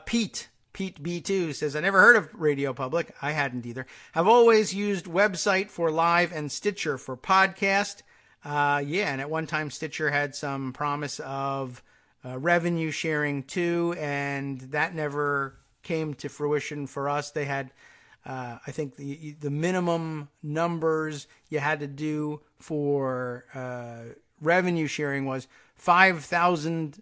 Pete B2 says, "I never heard of Radio Public." I hadn't either. "Have always used website for live and Stitcher for podcast." And at one time Stitcher had some promise of revenue sharing too, and that never came to fruition for us. They had, I think the minimum numbers you had to do for revenue sharing was 5,000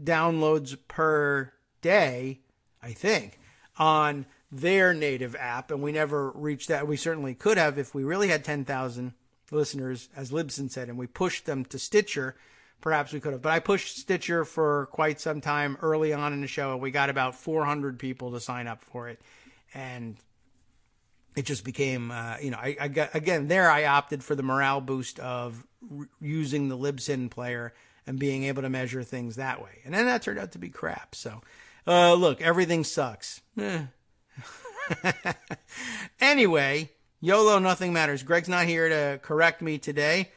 downloads per day, I think, on their native app, and we never reached that. We certainly could have if we really had 10,000 listeners, as Libsyn said, and we pushed them to Stitcher. Perhaps we could have. But I pushed Stitcher for quite some time early on in the show, and we got about 400 people to sign up for it. And it just became, I opted for the morale boost of using the Libsyn player and being able to measure things that way. And then that turned out to be crap. So, look, everything sucks. Anyway, YOLO, nothing matters. Greg's not here to correct me today.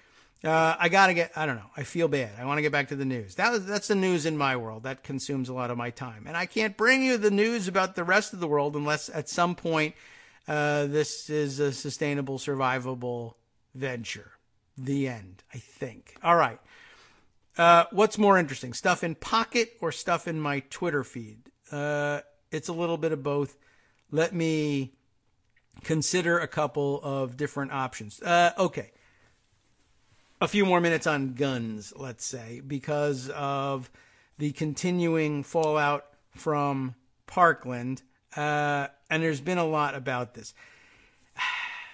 I don't know. I feel bad. I want to get back to the news. That's the news in my world. That consumes a lot of my time. And I can't bring you the news about the rest of the world unless at some point this is a sustainable, survivable venture. The end, I think. All right. What's more interesting, stuff in Pocket or stuff in my Twitter feed? It's a little bit of both. Let me consider a couple of different options. Okay. A few more minutes on guns, let's say, because of the continuing fallout from Parkland. And there's been a lot about this.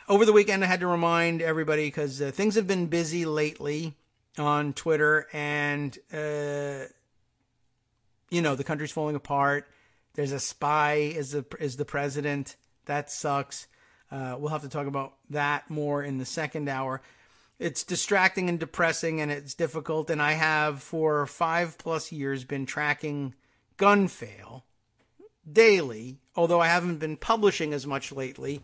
Over the weekend, I had to remind everybody because things have been busy lately on Twitter, and, the country's falling apart. There's a spy as the president. That sucks. We'll have to talk about that more in the second hour. It's distracting and depressing, and it's difficult. And I have, for 5+ years, been tracking Gunfail daily, although I haven't been publishing as much lately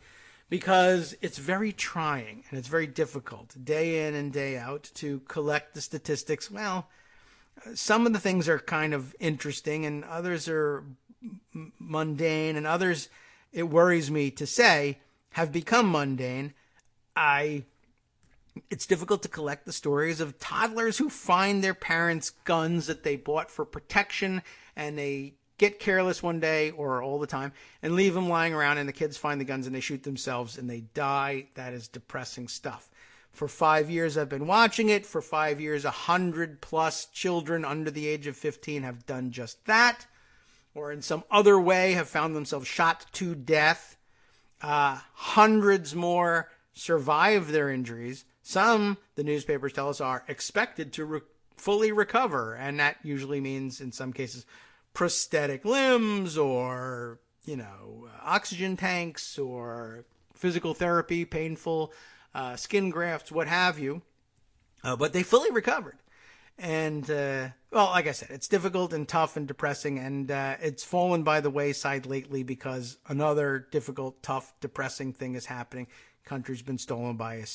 because it's very trying and it's very difficult day in and day out to collect the statistics. Well, some of the things are kind of interesting and others are mundane, and others, it worries me to say, have become mundane. It's difficult to collect the stories of toddlers who find their parents' guns that they bought for protection, and they get careless one day or all the time and leave them lying around, and the kids find the guns and they shoot themselves and they die. That is depressing stuff. For 5 years, I've been watching it. For 5 years, 100+ children under the age of 15 have done just that. or in some other way have found themselves shot to death. Hundreds more survive their injuries. Some, the newspapers tell us, are expected to fully recover. And that usually means, in some cases, prosthetic limbs or, oxygen tanks or physical therapy, painful skin grafts, what have you. But they fully recovered. And, like I said, it's difficult and tough and depressing, and it's fallen by the wayside lately because another difficult, tough, depressing thing is happening. Country's been stolen by a,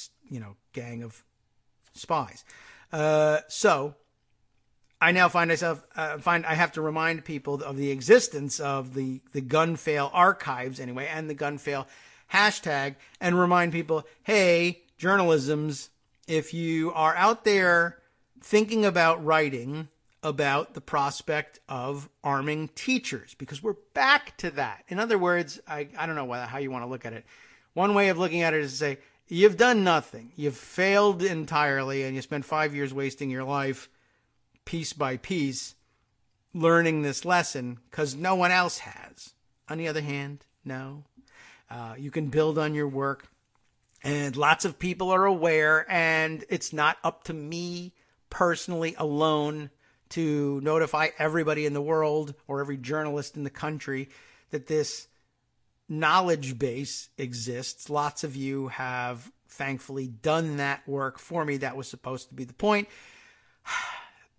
gang of spies. So I now find myself, I have to remind people of the existence of the gun fail archives anyway, and the gun fail hashtag, and remind people, hey, journalisms, if you are out there thinking about writing about the prospect of arming teachers, because we're back to that. In other words, I don't know how you want to look at it. One way of looking at it is to say, you've done nothing. You've failed entirely, and you spent 5 years wasting your life piece by piece learning this lesson because no one else has. On the other hand, no. You can build on your work, and lots of people are aware, and it's not up to me personally alone to notify everybody in the world or every journalist in the country that this knowledge base exists. Lots of you have thankfully done that work for me. That was supposed to be the point.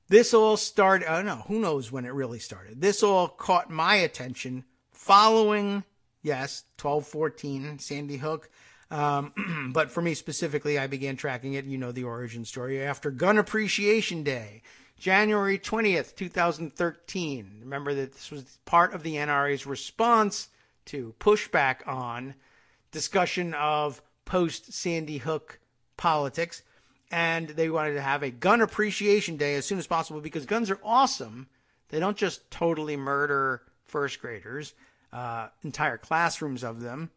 This all started, I don't know, who knows when it really started. This all caught my attention following, yes, 12/14, Sandy Hook. But for me specifically, I began tracking it. You know the origin story. After Gun Appreciation Day, January 20th, 2013. Remember that this was part of the NRA's response to pushback on discussion of post-Sandy Hook politics. And they wanted to have a Gun Appreciation Day as soon as possible because guns are awesome. They don't just totally murder first graders, entire classrooms of them.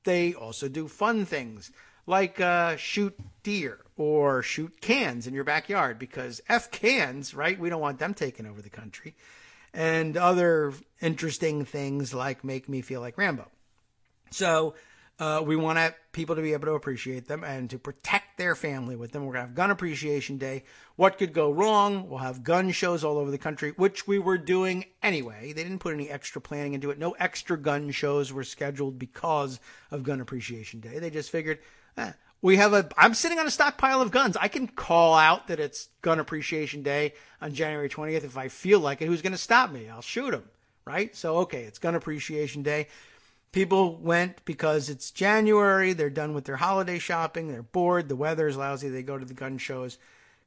They also do fun things like shoot deer or shoot cans in your backyard because F cans, right? We don't want them taking over the country. And other interesting things like make me feel like Rambo. So we want people to be able to appreciate them and to protect their family with them. We're going to have Gun Appreciation Day. What could go wrong? We'll have gun shows all over the country, which we were doing anyway. They didn't put any extra planning into it. No extra gun shows were scheduled because of Gun Appreciation Day. They just figured, I'm sitting on a stockpile of guns. I can call out that it's Gun Appreciation Day on January 20th if I feel like it. Who's going to stop me? I'll shoot them, right? So, okay, it's Gun Appreciation Day. People went because it's January. They're done with their holiday shopping. They're bored. The weather is lousy. They go to the gun shows.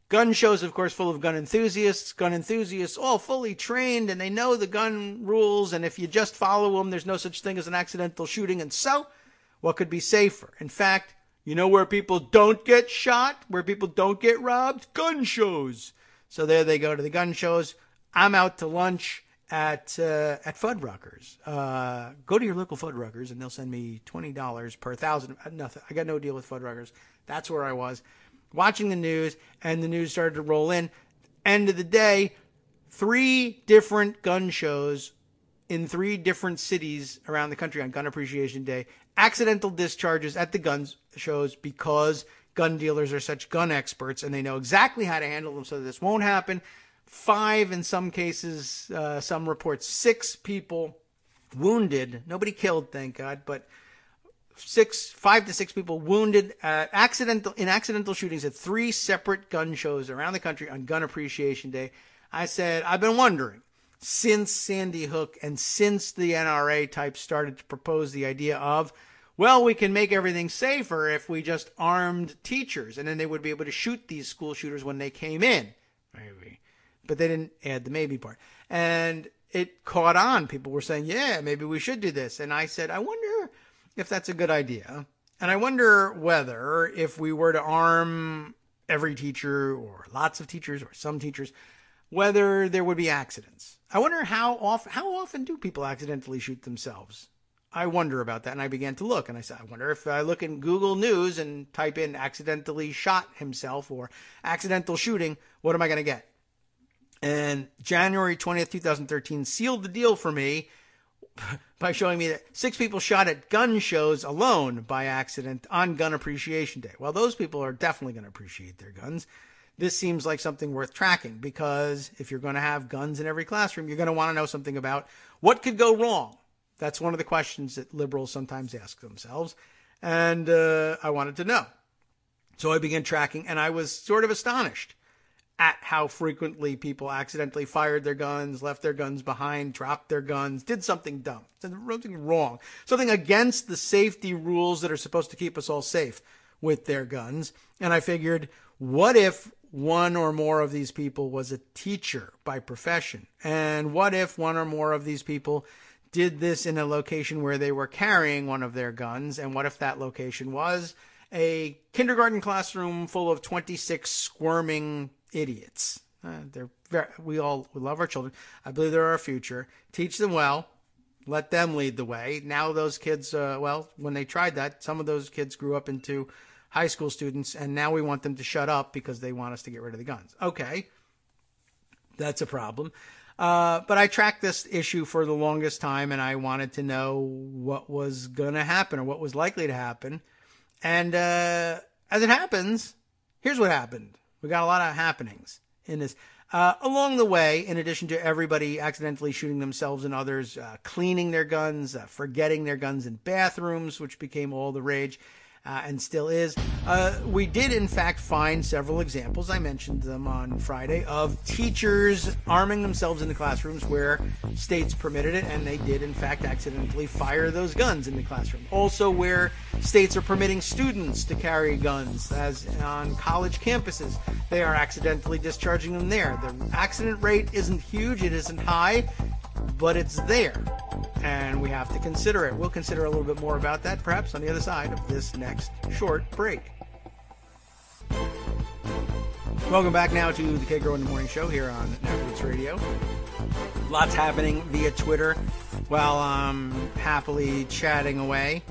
Gun shows, of course, full of gun enthusiasts all fully trained, and they know the gun rules. And if you just follow them, there's no such thing as an accidental shooting. And so, what could be safer? In fact, you know where people don't get shot, where people don't get robbed? Gun shows. So there they go to the gun shows. I'm out to lunch at Fuddruckers. Go to your local Fuddruckers and they'll send me $20 per 1,000. Nothing. I got no deal with Fuddruckers. That's where I was watching the news, and the news started to roll in. End of the day, 3 different gun shows in 3 different cities around the country on Gun Appreciation Day. Accidental discharges at the gun shows because gun dealers are such gun experts and they know exactly how to handle them so that this won't happen. 5 in some cases, some reports 6 people wounded. Nobody killed, thank God, but 5 to 6 people wounded in accidental shootings at 3 separate gun shows around the country on Gun Appreciation Day. I said, I've been wondering, since Sandy Hook and since the NRA types started to propose the idea of, well, we can make everything safer if we just armed teachers, and then they would be able to shoot these school shooters when they came in. But they didn't add the maybe part. And it caught on. People were saying, yeah, maybe we should do this. And I said, I wonder if that's a good idea. And I wonder whether if we were to arm every teacher or lots of teachers or some teachers, whether there would be accidents. I wonder how often do people accidentally shoot themselves? I wonder about that. And I began to look, and I said, I wonder if I look in Google News and type in accidentally shot himself or accidental shooting, what am I going to get? And January 20th, 2013 sealed the deal for me by showing me that 6 people shot at gun shows alone by accident on Gun Appreciation Day. Well, those people are definitely going to appreciate their guns. This seems like something worth tracking, because if you're going to have guns in every classroom, you're going to want to know something about what could go wrong. That's one of the questions that liberals sometimes ask themselves. And I wanted to know. So I began tracking, and I was sort of astonished at how frequently people accidentally fired their guns, left their guns behind, dropped their guns, did something dumb, something wrong, something against the safety rules that are supposed to keep us all safe with their guns. And I figured, what if one or more of these people was a teacher by profession? And what if one or more of these people did this in a location where they were carrying one of their guns? And what if that location was a kindergarten classroom full of 26 squirming idiots? We love our children. I believe they're our future. Teach them well. Let them lead the way. Now those kids, when they tried that, some of those kids grew up into high school students, and now we want them to shut up because they want us to get rid of the guns. Okay, that's a problem. But I tracked this issue for the longest time, and I wanted to know what was going to happen or what was likely to happen. And as it happens, here's what happened. We got a lot of happenings in this. Along the way, in addition to everybody accidentally shooting themselves and others, cleaning their guns, forgetting their guns in bathrooms, which became all the rage, and still is, we did in fact find several examples, I mentioned them on Friday, of teachers arming themselves in the classrooms where states permitted it, and they did in fact accidentally fire those guns in the classroom. Also where states are permitting students to carry guns, as on college campuses, they are accidentally discharging them there. The accident rate isn't huge, it isn't high, but it's there, and we have to consider it. We'll consider a little bit more about that perhaps on the other side of this next short break. Welcome back now to the Kagro in the Morning Show here on Netflix Radio. Lots happening via Twitter while I'm happily chatting away.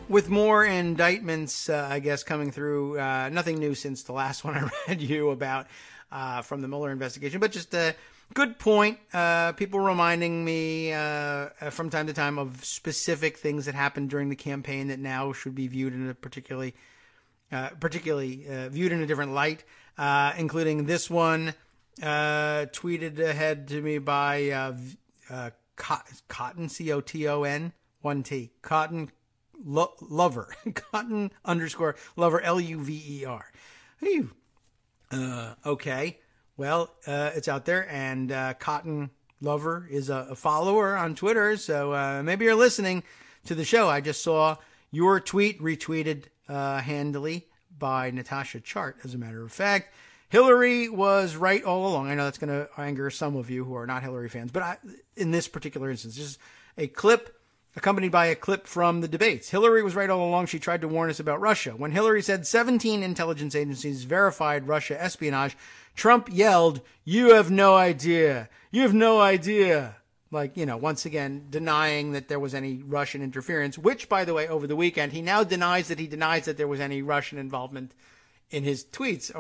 With more indictments, I guess, coming through. Nothing new since the last one I read you about from the Mueller investigation, but just a good point. People reminding me from time to time of specific things that happened during the campaign that now should be viewed in a particularly viewed in a different light, including this one tweeted ahead to me by Cotton, C-O-T-O-N, 1T, Cotton Lover, Cotton _ Lover, L-U-V-E-R. Okay, well, it's out there, and Cotton Lover is a follower on Twitter, so maybe you're listening to the show. I just saw your tweet retweeted handily by Natasha Chart, as a matter of fact. Hillary was right all along. I know that's going to anger some of you who are not Hillary fans, but in this particular instance, this is a clip accompanied by a clip from the debates. Hillary was right all along. She tried to warn us about Russia. When Hillary said 17 intelligence agencies verified Russia espionage, Trump yelled, "You have no idea. You have no idea." Like, once again, denying that there was any Russian interference, which, by the way, over the weekend, he now denies that there was any Russian involvement in his tweets.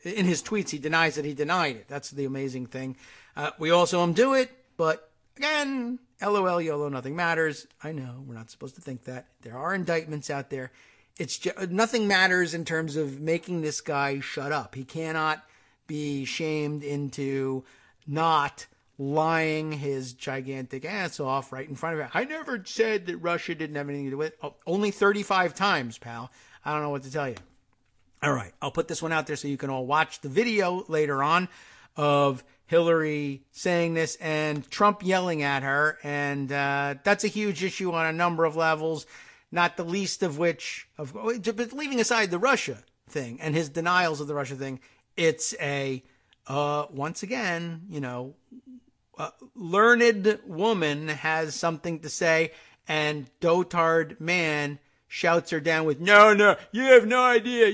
In his tweets, he denies that he denied it. That's the amazing thing. We all saw him do it, but again, LOL, YOLO, nothing matters. I know, we're not supposed to think that. There are indictments out there. It's just, nothing matters in terms of making this guy shut up. He cannot be shamed into not lying his gigantic ass off right in front of him. I never said that Russia didn't have anything to do with it. Oh, only 35 times, pal. I don't know what to tell you. All right, I'll put this one out there so you can all watch the video later on of Hillary saying this and Trump yelling at her. And that's a huge issue on a number of levels, not the least of which, but leaving aside the Russia thing and his denials of the Russia thing, it's once again, learned woman has something to say, and dotard man shouts her down with, no, you have no idea.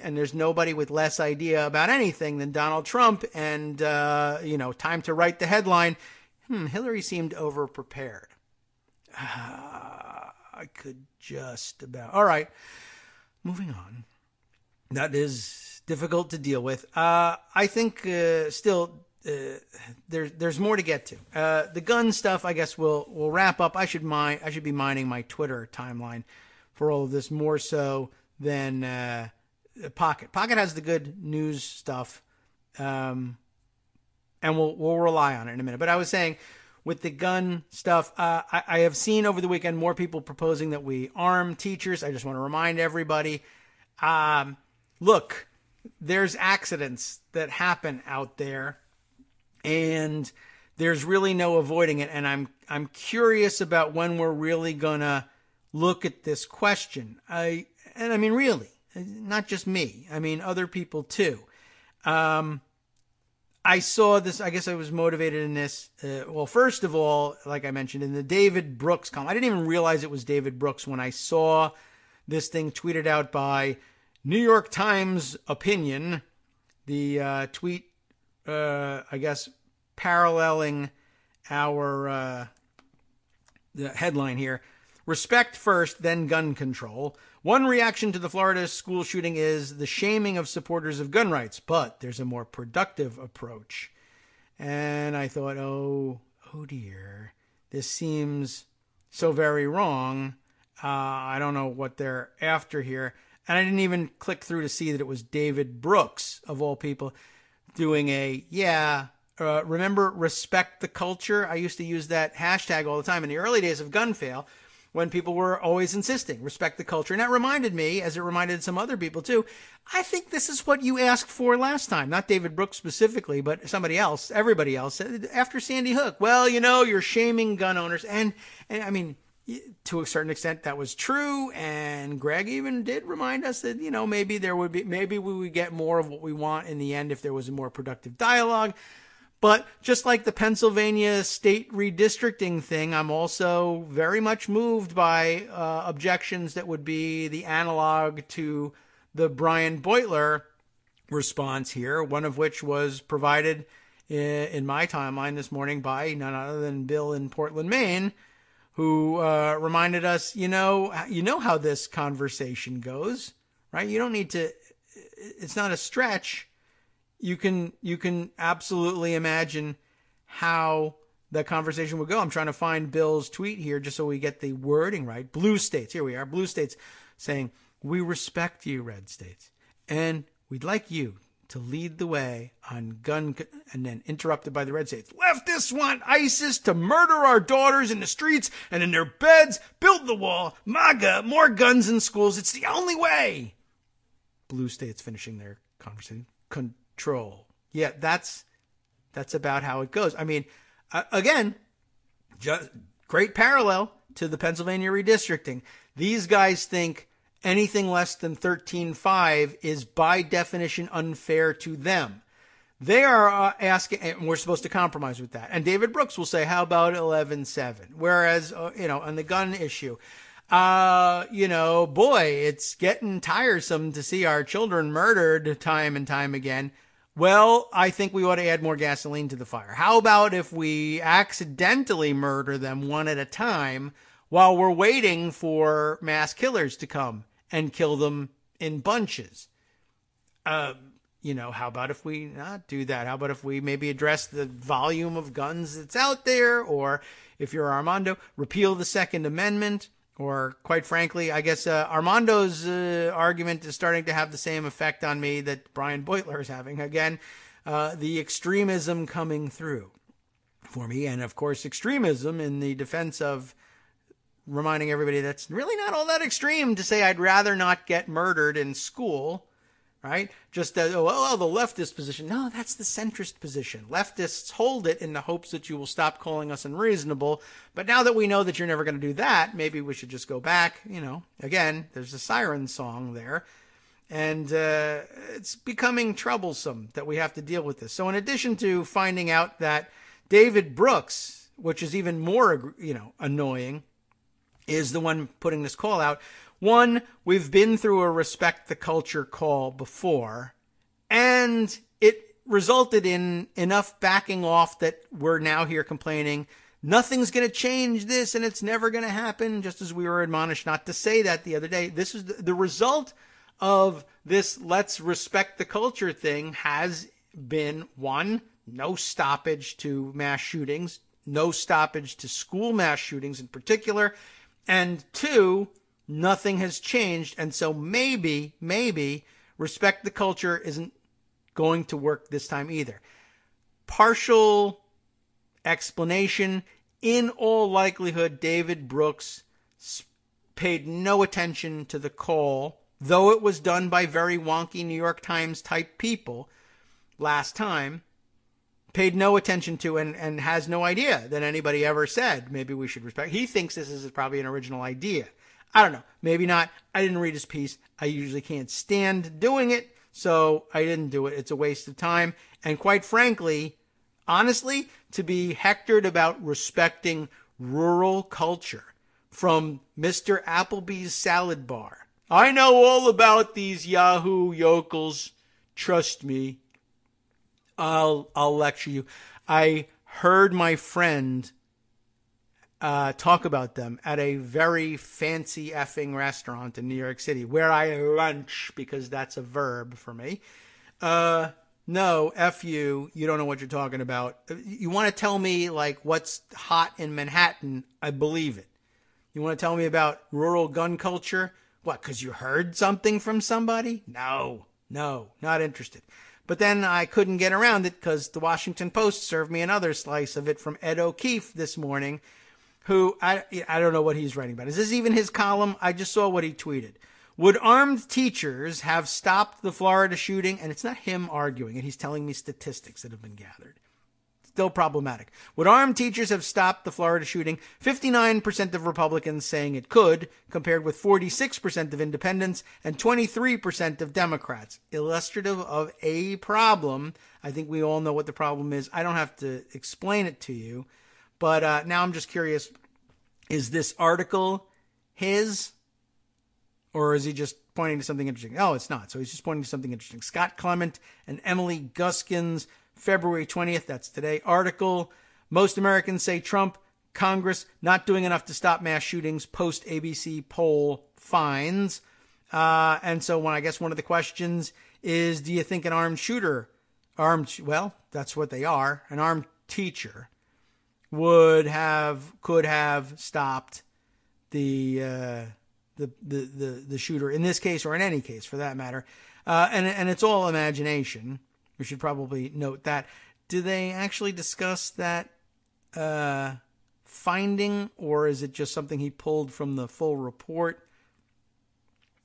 And there's nobody with less idea about anything than Donald Trump. And, time to write the headline. Hillary seemed over-prepared. I could just about. All right, moving on. That is difficult to deal with. I think still there's more to get to. The gun stuff, I guess we'll wrap up. I should be mining my Twitter timeline for all of this more so than Pocket. Pocket has the good news stuff, and we'll rely on it in a minute. But I was saying, with the gun stuff, I have seen over the weekend more people proposing that we arm teachers. I just want to remind everybody, look, there's accidents that happen out there, and there's really no avoiding it. And I'm curious about when we're really gonna look at this question. I mean, really, not just me. I mean, other people too. I saw this, I guess I was motivated in this. Well, first of all, like I mentioned, in the David Brooks column, I didn't even realize it was David Brooks when I saw this thing tweeted out by New York Times Opinion, the tweet, I guess, paralleling our the headline here. Respect first, then gun control. One reaction to the Florida school shooting is the shaming of supporters of gun rights, but there's a more productive approach. And I thought, oh dear, this seems so very wrong. I don't know what they're after here. And I didn't even click through to see that it was David Brooks, of all people, doing remember respect the culture? I used to use that hashtag all the time in the early days of Gun Fail, when people were always insisting, respect the culture. And that reminded me, as it reminded some other people too, I think this is what you asked for last time. Not David Brooks specifically, but somebody else, everybody else, after Sandy Hook. Well, you're shaming gun owners. And I mean, to a certain extent, that was true. And Greg even did remind us that, maybe we would get more of what we want in the end if there was a more productive dialogue. But just like the Pennsylvania state redistricting thing, I'm also very much moved by objections that would be the analog to the Brian Beutler response here, one of which was provided in my timeline this morning by none other than Bill in Portland, Maine, who reminded us, you know how this conversation goes, right? You don't need to, it's not a stretch. You can absolutely imagine how the conversation would go. I'm trying to find Bill's tweet here just so we get the wording right. Blue states, here we are, blue states saying, we respect you, red states, and we'd like you to lead the way on gun, and then interrupted by the red states. Leftists want ISIS to murder our daughters in the streets and in their beds, build the wall, MAGA, more guns in schools. It's the only way. Blue states finishing their conversation. Control. Yeah, that's about how it goes. I mean, again, just great parallel to the Pennsylvania redistricting. These guys think anything less than 13.5 is by definition unfair to them. They are asking, and we're supposed to compromise with that. And David Brooks will say, how about 11.7? Whereas, on the gun issue, boy, it's getting tiresome to see our children murdered time and time again. Well, I think we ought to add more gasoline to the fire. How about if we accidentally murder them one at a time while we're waiting for mass killers to come and kill them in bunches? How about if we not do that? How about if we maybe address the volume of guns that's out there? Or if you're Armando, repeal the Second Amendment? Or quite frankly, I guess Armando's argument is starting to have the same effect on me that Brian Beutler is having. Again, the extremism coming through for me. And of course, extremism in the defense of reminding everybody that's really not all that extreme to say I'd rather not get murdered in school. Right? Just the leftist position. No, that's the centrist position. Leftists hold it in the hopes that you will stop calling us unreasonable. But now that we know that you're never going to do that, maybe we should just go back. Again, there's a siren song there. And it's becoming troublesome that we have to deal with this. So in addition to finding out that David Brooks, which is even more, annoying, is the one putting this call out. One, we've been through a respect the culture call before, and it resulted in enough backing off that we're now here complaining nothing's going to change this and it's never going to happen, just as we were admonished not to say that the other day. This is the result of this let's respect the culture thing has been, one, no stoppage to mass shootings, no stoppage to school mass shootings in particular, and two, nothing has changed. And so maybe respect the culture isn't going to work this time either. Partial explanation. In all likelihood, David Brooks paid no attention to the call, though it was done by very wonky New York Times type people last time, paid no attention to and has no idea that anybody ever said, maybe we should respect. He thinks this is probably an original idea. I don't know. Maybe not. I didn't read his piece. I usually can't stand doing it, so I didn't do it. It's a waste of time. And quite frankly, honestly, to be hectored about respecting rural culture from Mr. Applebee's salad bar. I know all about these Yahoo yokels. Trust me. I'll lecture you. I heard my friend talk about them at a very fancy effing restaurant in New York City where I lunch, because that's a verb for me. No, F you. You don't know what you're talking about. You want to tell me like what's hot in Manhattan? I believe it. You want to tell me about rural gun culture? What, because you heard something from somebody? No, not interested. But then I couldn't get around it because the Washington Post served me another slice of it from Ed O'Keefe this morning, who I don't know what he's writing about. Is this even his column? I just saw what he tweeted. Would armed teachers have stopped the Florida shooting? And it's not him arguing it. He's telling me statistics that have been gathered. Still problematic. Would armed teachers have stopped the Florida shooting? 59% of Republicans saying it could, compared with 46% of independents and 23% of Democrats. Illustrative of a problem. I think we all know what the problem is. I don't have to explain it to you. But now I'm just curious, is this article his? Or is he just pointing to something interesting? Oh, it's not. So he's just pointing to something interesting. Scott Clement and Emily Guskin's February 20th, that's today, article. Most Americans say Trump, Congress not doing enough to stop mass shootings, post ABC poll finds. And so I guess one of the questions is, do you think an well, that's what they are, an armed teacher could have stopped the shooter in this case, or in any case for that matter. And it's all imagination. We should probably note that. Do they actually discuss that finding, or is it just something he pulled from the full report?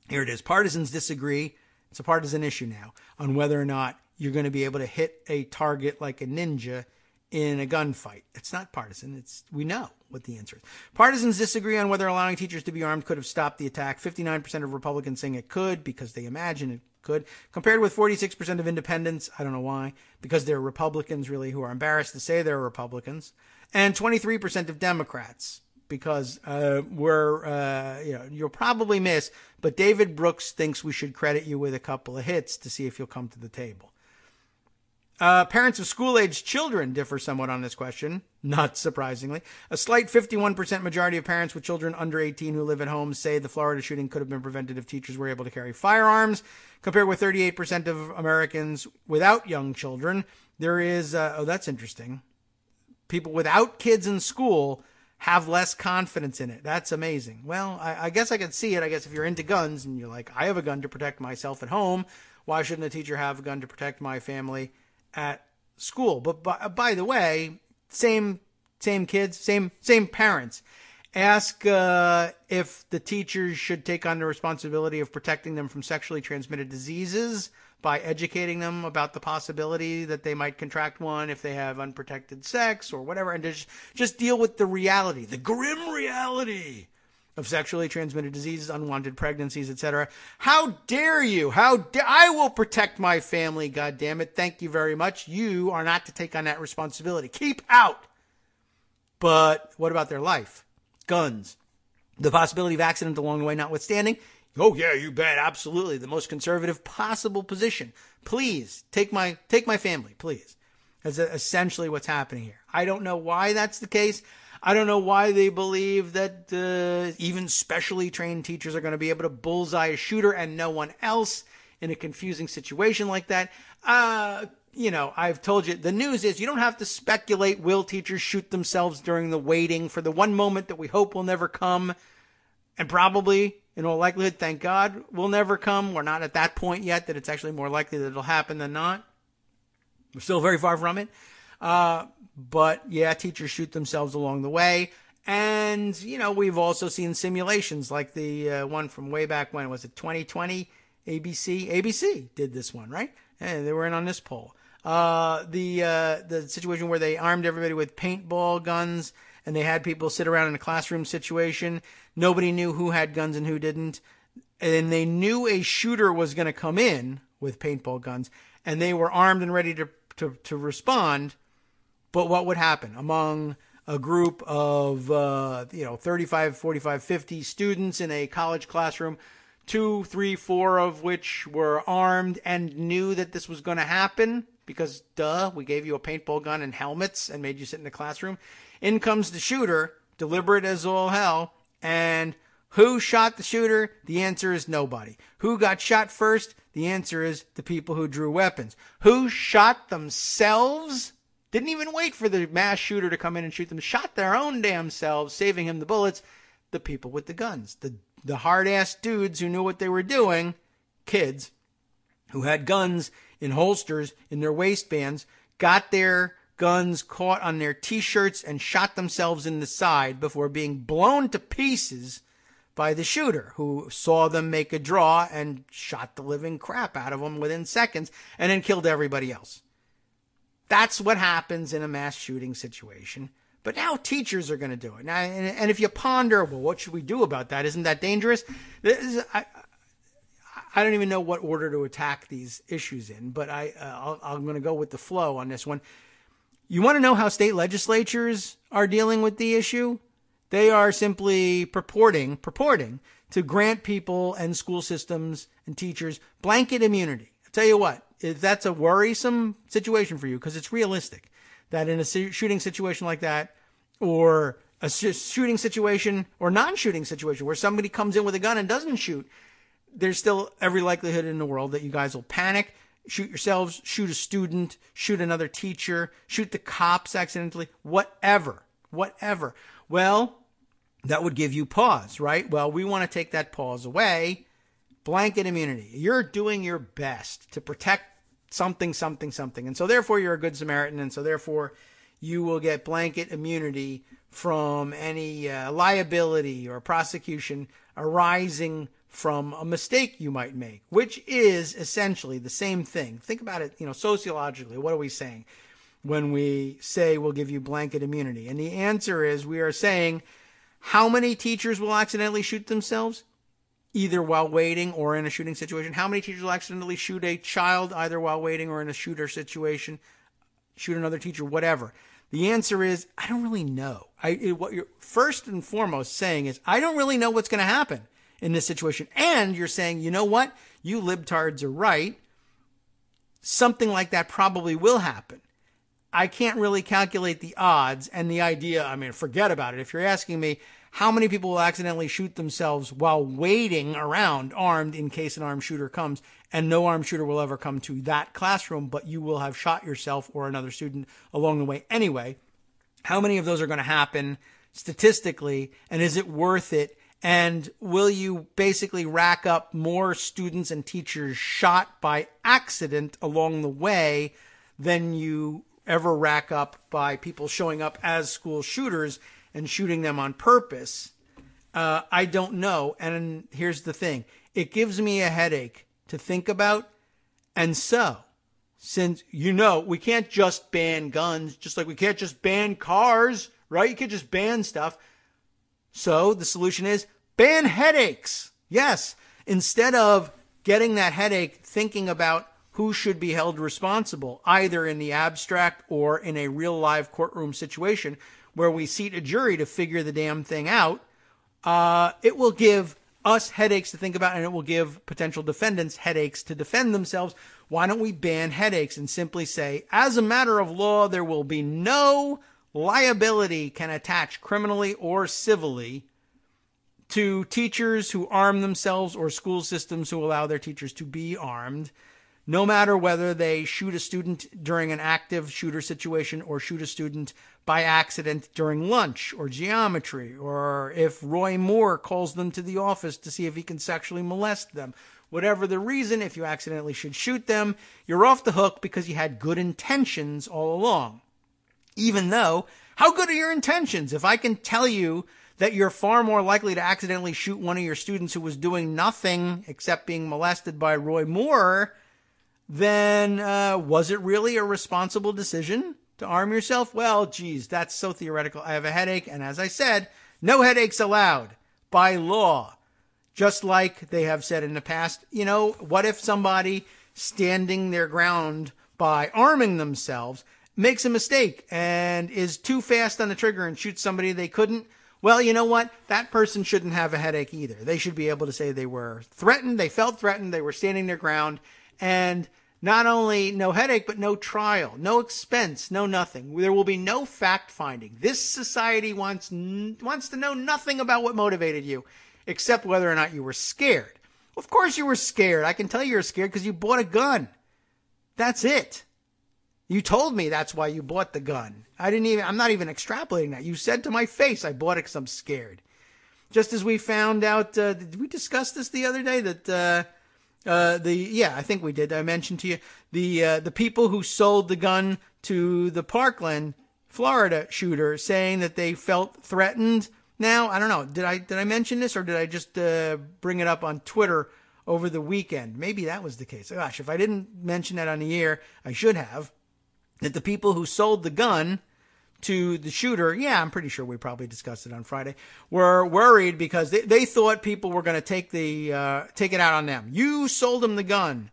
Here it is. Partisans disagree. It's a partisan issue now on whether or not you're going to be able to hit a target like a ninja in a gunfight. It's not partisan. We know what the answer is. Partisans disagree on whether allowing teachers to be armed could have stopped the attack. 59% of Republicans saying it could because they imagine it could, compared with 46% of independents. I don't know why, because they're Republicans really who are embarrassed to say they're Republicans, and 23% of Democrats because you'll probably miss, but David Brooks thinks we should credit you with a couple of hits to see if you'll come to the table. Parents of school-aged children differ somewhat on this question, not surprisingly. A slight 51% majority of parents with children under 18 who live at home say the Florida shooting could have been prevented if teachers were able to carry firearms, compared with 38% of Americans without young children. There is, that's interesting. People without kids in school have less confidence in it. That's amazing. Well, I guess I could see it. I guess if you're into guns and you're like, I have a gun to protect myself at home, why shouldn't a teacher have a gun to protect my family at school? But by the way, same kids, same parents. Ask if the teachers should take on the responsibility of protecting them from sexually transmitted diseases by educating them about the possibility that they might contract one if they have unprotected sex or whatever, and just deal with the reality, the grim reality of sexually transmitted diseases, unwanted pregnancies, etc. How dare you? I will protect my family, goddammit. Thank you very much. You are not to take on that responsibility. Keep out. But what about their life? Guns. The possibility of accident along the way notwithstanding. Oh yeah, you bet. Absolutely. The most conservative possible position. Please take my family, please. That's essentially what's happening here. I don't know why that's the case. I don't know why they believe that even specially trained teachers are going to be able to bullseye a shooter and no one else in a confusing situation like that. I've told you, the news is you don't have to speculate will teachers shoot themselves during the waiting for the one moment that we hope will never come, and probably, in all likelihood, thank God, will never come. We're not at that point yet that it's actually more likely that it'll happen than not. We're still very far from it. But yeah, teachers shoot themselves along the way. And, we've also seen simulations like the one from way back when, was it 2020? ABC did this one, right? And they were in on this poll. The situation where they armed everybody with paintball guns and they had people sit around in a classroom situation. Nobody knew who had guns and who didn't. And they knew a shooter was going to come in with paintball guns and they were armed and ready to respond. But what would happen among a group of, 35, 45, 50 students in a college classroom, 2, 3, 4 of which were armed and knew that this was going to happen because, we gave you a paintball gun and helmets and made you sit in the classroom. In comes the shooter, deliberate as all hell, and who shot the shooter? The answer is nobody. Who got shot first? The answer is the people who drew weapons. Who shot themselves? Didn't even wait for the mass shooter to come in and shoot them. Shot their own damn selves, saving him the bullets. The people with the guns. The hard-ass dudes who knew what they were doing, kids, who had guns in holsters in their waistbands, got their guns caught on their T-shirts and shot themselves in the side before being blown to pieces by the shooter, who saw them make a draw and shot the living crap out of them within seconds and then killed everybody else. That's what happens in a mass shooting situation. But now teachers are going to do it. Now, and if you ponder, well, what should we do about that? Isn't that dangerous? I don't even know what order to attack these issues in, but I'm going to go with the flow on this one. You want to know how state legislatures are dealing with the issue? They are simply purporting to grant people and school systems and teachers blanket immunity. I'll tell you what, if that's a worrisome situation for you, because it's realistic that in a shooting situation like that, or a shooting situation or non-shooting situation where somebody comes in with a gun and doesn't shoot, there's still every likelihood in the world that you guys will panic, shoot yourselves, shoot a student, shoot another teacher, shoot the cops accidentally, whatever. Well, that would give you pause, right? Well, we want to take that pause away. Blanket immunity. You're doing your best to protect something. And so therefore you're a good Samaritan. And so therefore you will get blanket immunity from any liability or prosecution arising from a mistake you might make, which is essentially the same thing. Think about it, sociologically. What are we saying when we say we'll give you blanket immunity? And the answer is we are saying how many teachers will accidentally shoot themselves, either while waiting or in a shooting situation? How many teachers will accidentally shoot a child, either while waiting or in a shooter situation, shoot another teacher, whatever? The answer is, I don't really know. What you're first and foremost saying is, I don't really know what's going to happen in this situation. And you're saying, you know what? You libtards are right. Something like that probably will happen. I can't really calculate the odds and the idea. Forget about it. If you're asking me how many people will accidentally shoot themselves while waiting around armed in case an armed shooter comes, and no armed shooter will ever come to that classroom, but you will have shot yourself or another student along the way anyway, how many of those are going to happen statistically, and is it worth it? And will you basically rack up more students and teachers shot by accident along the way than you ever rack up by people showing up as school shooters and shooting them on purpose? I don't know. And here's the thing. It gives me a headache to think about. And so, since, we can't just ban guns, just like we can't just ban cars, right? You can't just ban stuff. So the solution is ban headaches. Yes. Instead of getting that headache thinking about who should be held responsible, either in the abstract or in a real live courtroom situation where we seat a jury to figure the damn thing out, it will give us headaches to think about, and it will give potential defendants headaches to defend themselves. Why don't we ban headaches and simply say, as a matter of law, there will be no liability can attach criminally or civilly to teachers who arm themselves or school systems who allow their teachers to be armed, no matter whether they shoot a student during an active shooter situation or shoot a student by accident during lunch or geometry, or if Roy Moore calls them to the office to see if he can sexually molest them. Whatever the reason, if you accidentally should shoot them, you're off the hook because you had good intentions all along. Even though, how good are your intentions? If I can tell you that you're far more likely to accidentally shoot one of your students who was doing nothing except being molested by Roy Moore, then was it really a responsible decision to arm yourself? Well, geez, that's so theoretical. I have a headache, and as I said, no headaches allowed by law. Just like they have said in the past, what if somebody standing their ground by arming themselves makes a mistake and is too fast on the trigger and shoots somebody they couldn't? Well, you know what? That person shouldn't have a headache either. They should be able to say they were threatened, they felt threatened, they were standing their ground, and not only no headache, but no trial, no expense, no nothing. There will be no fact-finding. This society wants to know nothing about what motivated you, except whether or not you were scared. Of course you were scared. I can tell you were scared because you bought a gun. That's it. You told me that's why you bought the gun. I'm not even extrapolating that. You said to my face, I bought it because I'm scared. Just as we found out, did we discuss this the other day? That, I think we did. I mentioned to you the people who sold the gun to the Parkland, Florida shooter saying that they felt threatened. Now, I don't know. Did I mention this or did I just bring it up on Twitter over the weekend? Maybe that was the case. Gosh, if I didn't mention that on the air, I should have. That the people who sold the gun to the shooter, I'm pretty sure we probably discussed it on Friday, were worried because they thought people were going to take it out on them. You sold them the gun.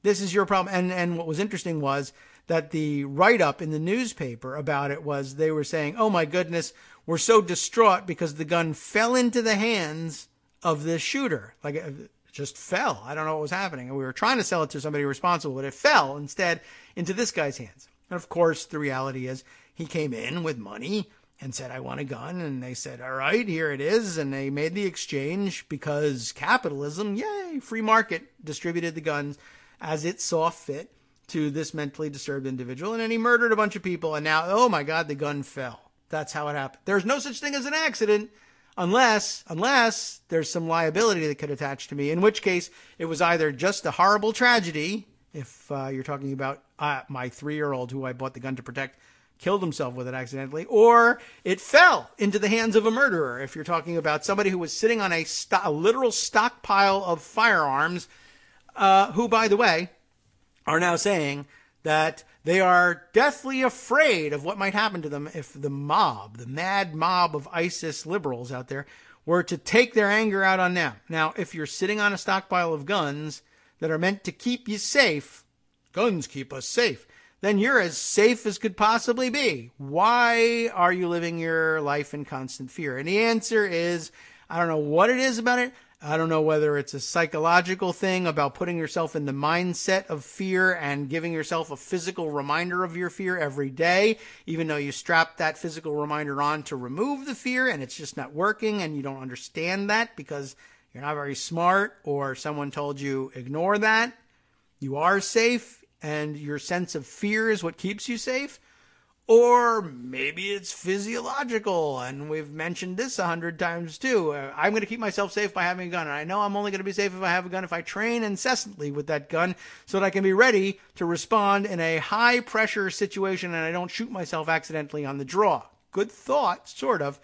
This is your problem. And what was interesting was that the write-up in the newspaper about it was they were saying, oh my goodness, we're so distraught because the gun fell into the hands of the shooter. Like it just fell. I don't know what was happening. And we were trying to sell it to somebody responsible, but it fell instead into this guy's hands. And of course, the reality is he came in with money and said, I want a gun. And they said, all right, here it is. And they made the exchange because capitalism, yay, free market, distributed the guns as it saw fit to this mentally disturbed individual. And then he murdered a bunch of people. And now, oh my God, the gun fell. That's how it happened. There's no such thing as an accident unless there's some liability that could attach to me, in which case it was either just a horrible tragedy. If you're talking about my 3-year-old who I bought the gun to protect killed himself with it accidentally, or it fell into the hands of a murderer. If you're talking about somebody who was sitting on a literal stockpile of firearms, who, by the way, are now saying that they are deathly afraid of what might happen to them if the mad mob of ISIS liberals out there were to take their anger out on them. Now, if you're sitting on a stockpile of guns that are meant to keep you safe, guns keep us safe, then you're as safe as could possibly be. Why are you living your life in constant fear? And the answer is, I don't know what it is about it. I don't know whether it's a psychological thing about putting yourself in the mindset of fear and giving yourself a physical reminder of your fear every day, even though you strap that physical reminder on to remove the fear and it's just not working and you don't understand that because you're not very smart or someone told you ignore that. You are safe and your sense of fear is what keeps you safe. Or maybe it's physiological, and we've mentioned this 100 times too. I'm going to keep myself safe by having a gun, and I know I'm only going to be safe if I have a gun if I train incessantly with that gun so that I can be ready to respond in a high-pressure situation and I don't shoot myself accidentally on the draw. Good thought, sort of,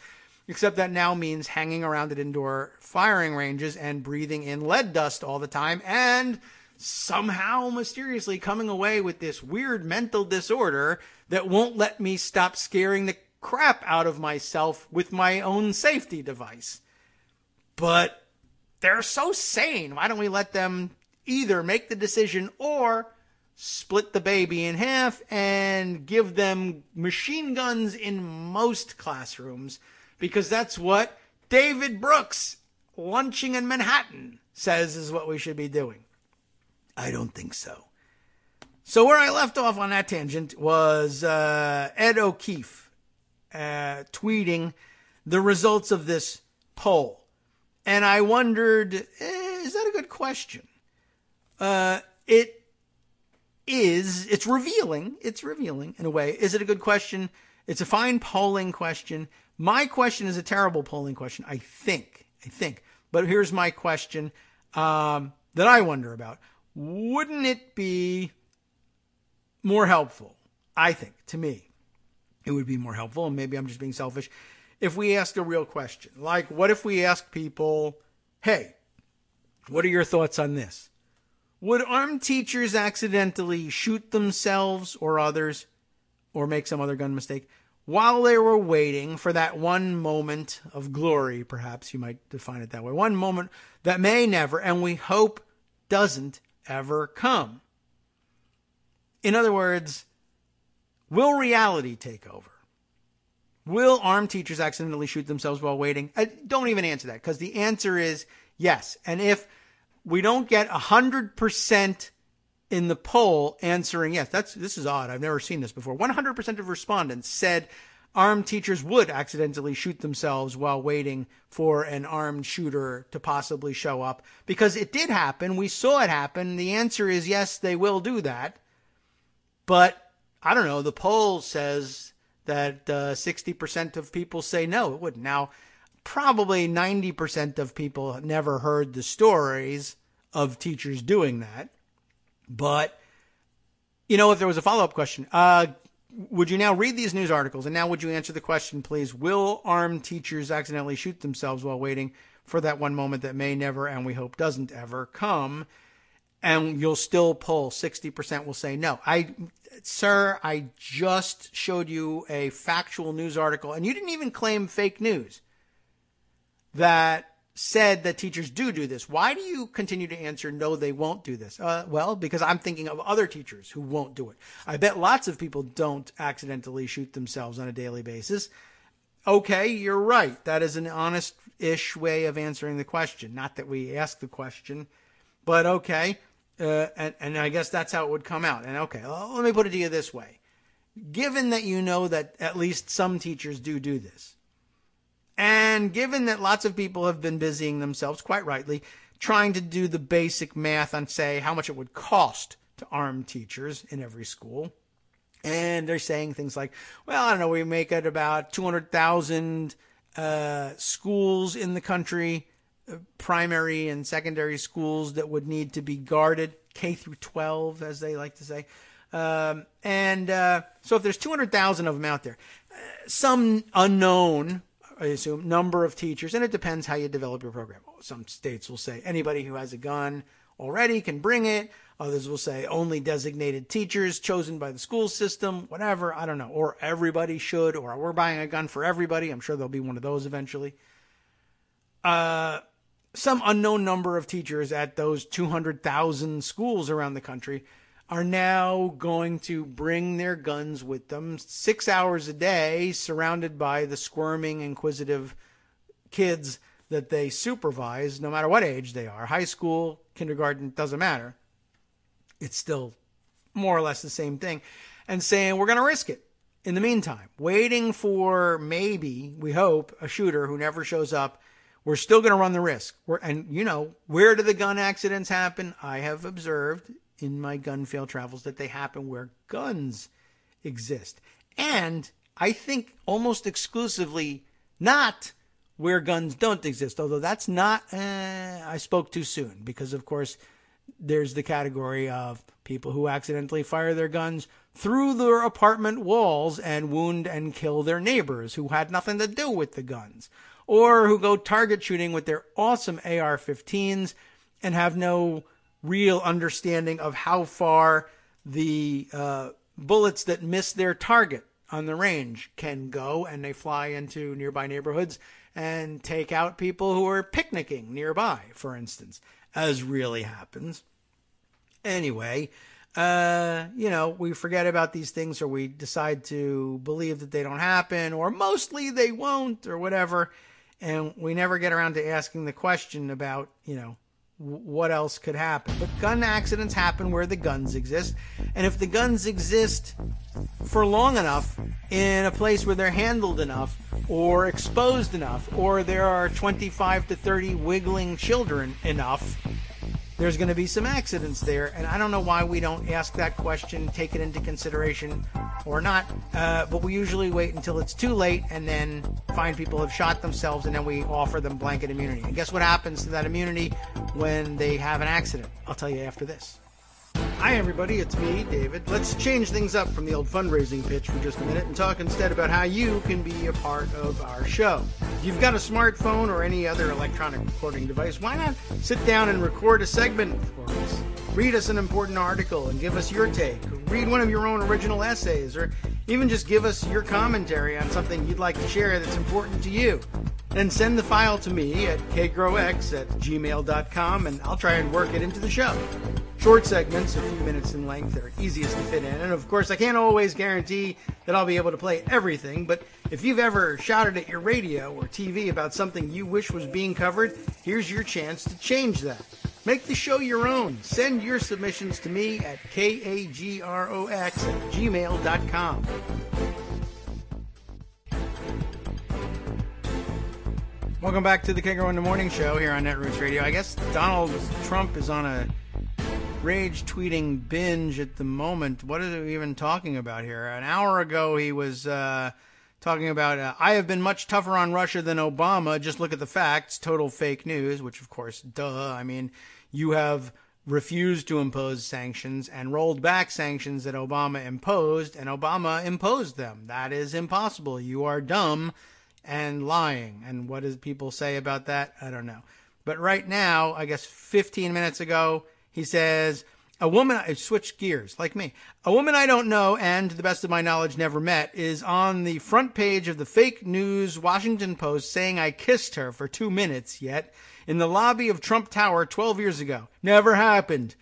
except that now means hanging around at indoor firing ranges and breathing in lead dust all the time and somehow mysteriously coming away with this weird mental disorder that won't let me stop scaring the crap out of myself with my own safety device. But they're so sane. Why don't we let them either make the decision or split the baby in half and give them machine guns in most classrooms? Because that's what David Brooks, lunching in Manhattan, says is what we should be doing. I don't think so. So where I left off on that tangent was Ed O'Keefe. tweeting the results of this poll. And I wondered, is that a good question? It is. It's revealing. It's revealing in a way. Is it a good question? It's a fine polling question. My question is a terrible polling question, I think. But here's my question that I wonder about. Wouldn't it be more helpful, I think, to me, it would be more helpful, and maybe I'm just being selfish, if we asked a real question. Like, what if we asked people, hey, what are your thoughts on this? Would armed teachers accidentally shoot themselves or others, or make some other gun mistake, while they were waiting for that one moment of glory, perhaps you might define it that way, one moment that may never, and we hope doesn't ever come? In other words, will reality take over? Will armed teachers accidentally shoot themselves while waiting? Don't even answer that, because the answer is yes. And if we don't get 100% in the poll answering yes, this is odd. I've never seen this before. 100% of respondents said armed teachers would accidentally shoot themselves while waiting for an armed shooter to possibly show up, because it did happen. We saw it happen. The answer is yes, they will do that. But I don't know. The poll says that 60% of people say no, it wouldn't. Now, probably 90% of people never heard the stories of teachers doing that. But, if there was a follow-up question, would you now read these news articles? And now would you answer the question, please? Will armed teachers accidentally shoot themselves while waiting for that one moment that may never, and we hope doesn't ever, come? And you'll still poll. 60% will say no. Sir, I just showed you a factual news article, and you didn't even claim fake news that said that teachers do this. Why do you continue to answer no, they won't do this? Well, because I'm thinking of other teachers who won't do it. I bet lots of people don't accidentally shoot themselves on a daily basis. Okay, you're right. That is an honest-ish way of answering the question. Not that we asked the question, but okay. And I guess that's how it would come out. And okay, well, let me put it to you this way. Given that you know that at least some teachers do this, and given that lots of people have been busying themselves, quite rightly, trying to do the basic math on, say, how much it would cost to arm teachers in every school, and they're saying things like, well, I don't know, we make it about 200,000 schools in the country, primary and secondary schools that would need to be guarded, K through 12, as they like to say. So if there's 200,000 of them out there, some unknown, I assume, number of teachers, and it depends how you develop your program. Some states will say anybody who has a gun already can bring it. Others will say only designated teachers chosen by the school system, whatever, I don't know. Or everybody should, or we're buying a gun for everybody. I'm sure there'll be one of those eventually. Some unknown number of teachers at those 200,000 schools around the country are now going to bring their guns with them 6 hours a day, surrounded by the squirming, inquisitive kids that they supervise, no matter what age they are. High school, kindergarten, doesn't matter. It's still more or less the same thing. And saying, we're going to risk it in the meantime. Waiting for maybe, we hope, a shooter who never shows up. We're still going to run the risk. Where do the gun accidents happen? I have observed in my gun field travels that they happen where guns exist. And I think almost exclusively not where guns don't exist, although that's not, I spoke too soon, because of course there's the category of people who accidentally fire their guns through their apartment walls and wound and kill their neighbors who had nothing to do with the guns, or who go target shooting with their awesome AR-15s and have no real understanding of how far the bullets that miss their target on the range can go, and they fly into nearby neighborhoods and take out people who are picnicking nearby, for instance, as really happens. Anyway, we forget about these things, or we decide to believe that they don't happen, or mostly they won't, or whatever, and we never get around to asking the question about, what else could happen? But gun accidents happen where the guns exist. And if the guns exist for long enough in a place where they're handled enough or exposed enough, or there are 25 to 30 wiggling children enough, there's going to be some accidents there. And I don't know why we don't ask that question, take it into consideration or not. But we usually wait until it's too late and then find people have shot themselves, and then we offer them blanket immunity. And guess what happens to that immunity when they have an accident? I'll tell you after this. Hi, everybody. It's me, David. Let's change things up from the old fundraising pitch for just a minute and talk instead about how you can be a part of our show. If you've got a smartphone or any other electronic recording device, why not sit down and record a segment for us? Read us an important article and give us your take. Read one of your own original essays, or even just give us your commentary on something you'd like to share that's important to you. Then send the file to me at kagrox@gmail.com, and I'll try and work it into the show. Short segments, a few minutes in length, are easiest to fit in. And of course, I can't always guarantee that I'll be able to play everything, but if you've ever shouted at your radio or TV about something you wish was being covered, here's your chance to change that. Make the show your own. Send your submissions to me at kagrox@gmail.com. Welcome back to the Kagro in the Morning Show here on Netroots Radio. I guess Donald Trump is on a rage tweeting binge at the moment. What are we even talking about here? An hour ago he was talking about, I have been much tougher on Russia than Obama. Just look at the facts. Total fake news, which of course, duh. I mean, you have refused to impose sanctions and rolled back sanctions that Obama imposed, and Obama imposed them. That is impossible. You are dumb and lying. And what does people say about that? I don't know. But right now, I guess 15 minutes ago, he says, a woman, I switched gears, like me. A woman I don't know and, to the best of my knowledge, never met, is on the front page of the fake news Washington Post saying I kissed her for 2 minutes, yet in the lobby of Trump Tower 12 years ago. Never happened.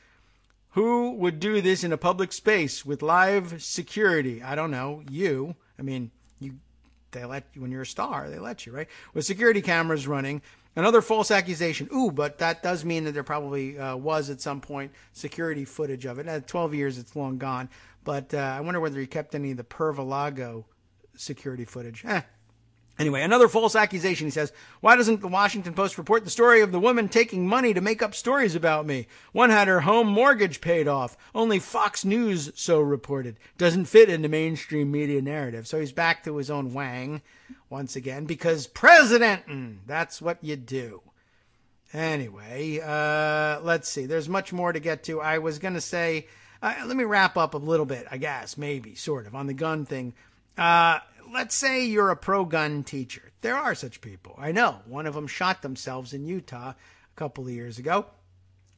Who would do this in a public space with live security? I don't know. You. I mean, they let you, when you're a star, they let you, right? With security cameras running. Another false accusation. Ooh, but that does mean that there probably was at some point security footage of it. At 12 years, it's long gone. But I wonder whether he kept any of the Pervalago security footage. Anyway, another false accusation. He says, why doesn't the Washington Post report the story of the woman taking money to make up stories about me? One had her home mortgage paid off. Only Fox News so reported. Doesn't fit in the mainstream media narrative. So he's back to his own wang once again, because president, that's what you do. Anyway, let's see. There's much more to get to. I was going to say, let me wrap up a little bit, I guess, maybe, sort of, on the gun thing. Let's say you're a pro-gun teacher. There are such people. I know. One of them shot themselves in Utah a couple of years ago.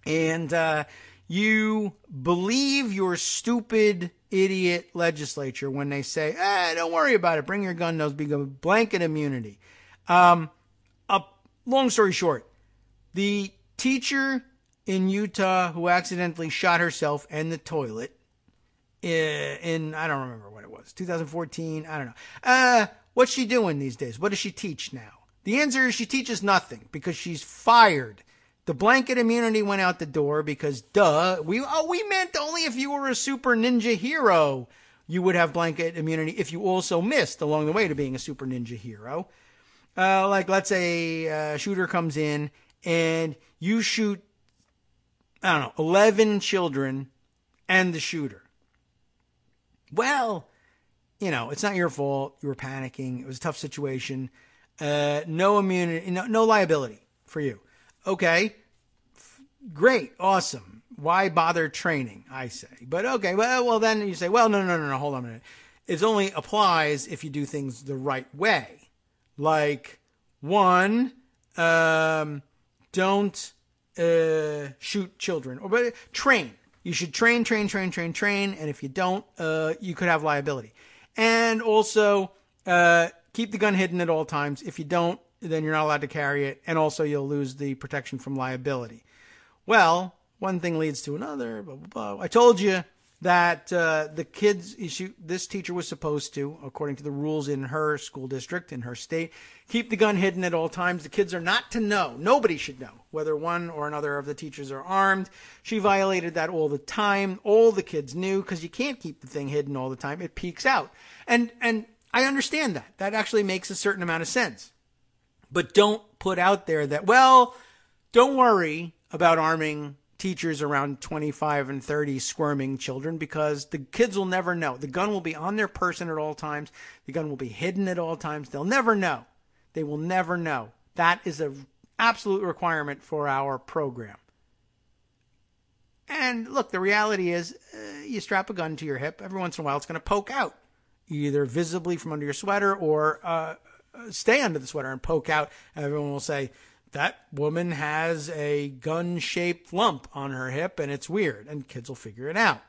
And you believe your stupid idiot legislature when they say, don't worry about it. Bring your gun. Those be blanket immunity. Long story short, the teacher in Utah who accidentally shot herself in the toilet in I don't remember what it was, 2014, I don't know. What's she doing these days? What does she teach now? The answer is she teaches nothing because she's fired. The blanket immunity went out the door because, duh, we meant only if you were a super ninja hero, you would have blanket immunity if you also missed along the way to being a super ninja hero. Like, let's say a shooter comes in and you shoot, 11 children and the shooter. Well, it's not your fault. You were panicking. It was a tough situation. No immunity, no liability for you. Okay. Great. Awesome. Why bother training, I say. But okay. Well, then you say, well, no. Hold on a minute. It only applies if you do things the right way. Like, one, don't shoot children. But train. You should train. And if you don't, you could have liability. And also, keep the gun hidden at all times. If you don't, then you're not allowed to carry it. And also, you'll lose the protection from liability. Well, one thing leads to another. Blah, blah, blah. I told you that the kids issue, this teacher was supposed to, according to the rules in her school district, in her state, keep the gun hidden at all times. The kids are not to know. Nobody should know whether one or another of the teachers are armed. She violated that all the time. All the kids knew, because you can't keep the thing hidden all the time. It peeks out. And I understand that. That actually makes a certain amount of sense. But don't put out there that, well, don't worry about arming teachers around 25 and 30 squirming children, because the kids will never know. The gun will be on their person at all times. The gun will be hidden at all times. They'll never know. They will never know. That is an absolute requirement for our program. And look, the reality is you strap a gun to your hip. Every once in a while, it's going to poke out, either visibly from under your sweater or stay under the sweater and poke out. Everyone will say, that woman has a gun-shaped lump on her hip, and it's weird, and kids will figure it out.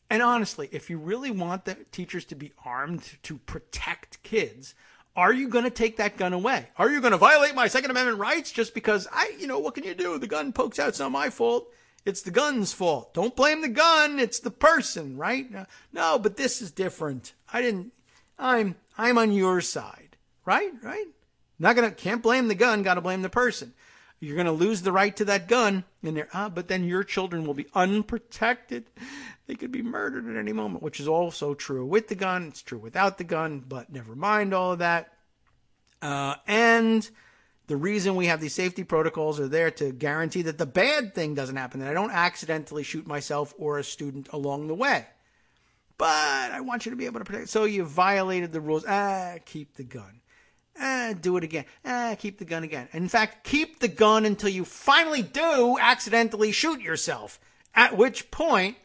And honestly, if you really want the teachers to be armed to protect kids, are you going to take that gun away? Are you going to violate my Second Amendment rights just because what can you do? The gun pokes out. It's not my fault. It's the gun's fault. Don't blame the gun. It's the person, right? No, but this is different. I'm on your side, right? Can't blame the gun, got to blame the person. You're going to lose the right to that gun in there. But then your children will be unprotected. They could be murdered at any moment, which is also true with the gun. It's true without the gun, but never mind all of that. And the reason we have these safety protocols are there to guarantee that the bad thing doesn't happen, that I don't accidentally shoot myself or a student along the way. But I want you to be able to protect. So you violated the rules. Keep the gun. Do it again. Keep the gun again. In fact, keep the gun until you finally do accidentally shoot yourself. At which point,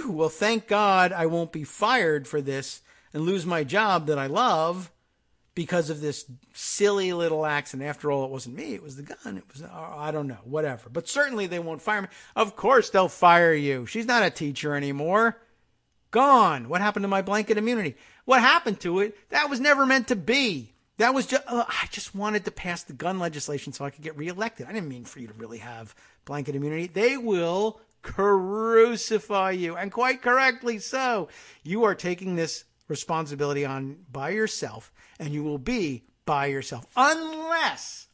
well, thank God I won't be fired for this and lose my job that I love because of this silly little accident. After all, it wasn't me. It was the gun. It was, I don't know, whatever. But certainly they won't fire me. Of course they'll fire you. She's not a teacher anymore. Gone. What happened to my blanket immunity? What happened to it? That was never meant to be. That was just, I just wanted to pass the gun legislation so I could get reelected. I didn't mean for you to really have blanket immunity. They will crucify you, and quite correctly so. You are taking this responsibility on by yourself, and you will be by yourself. Unless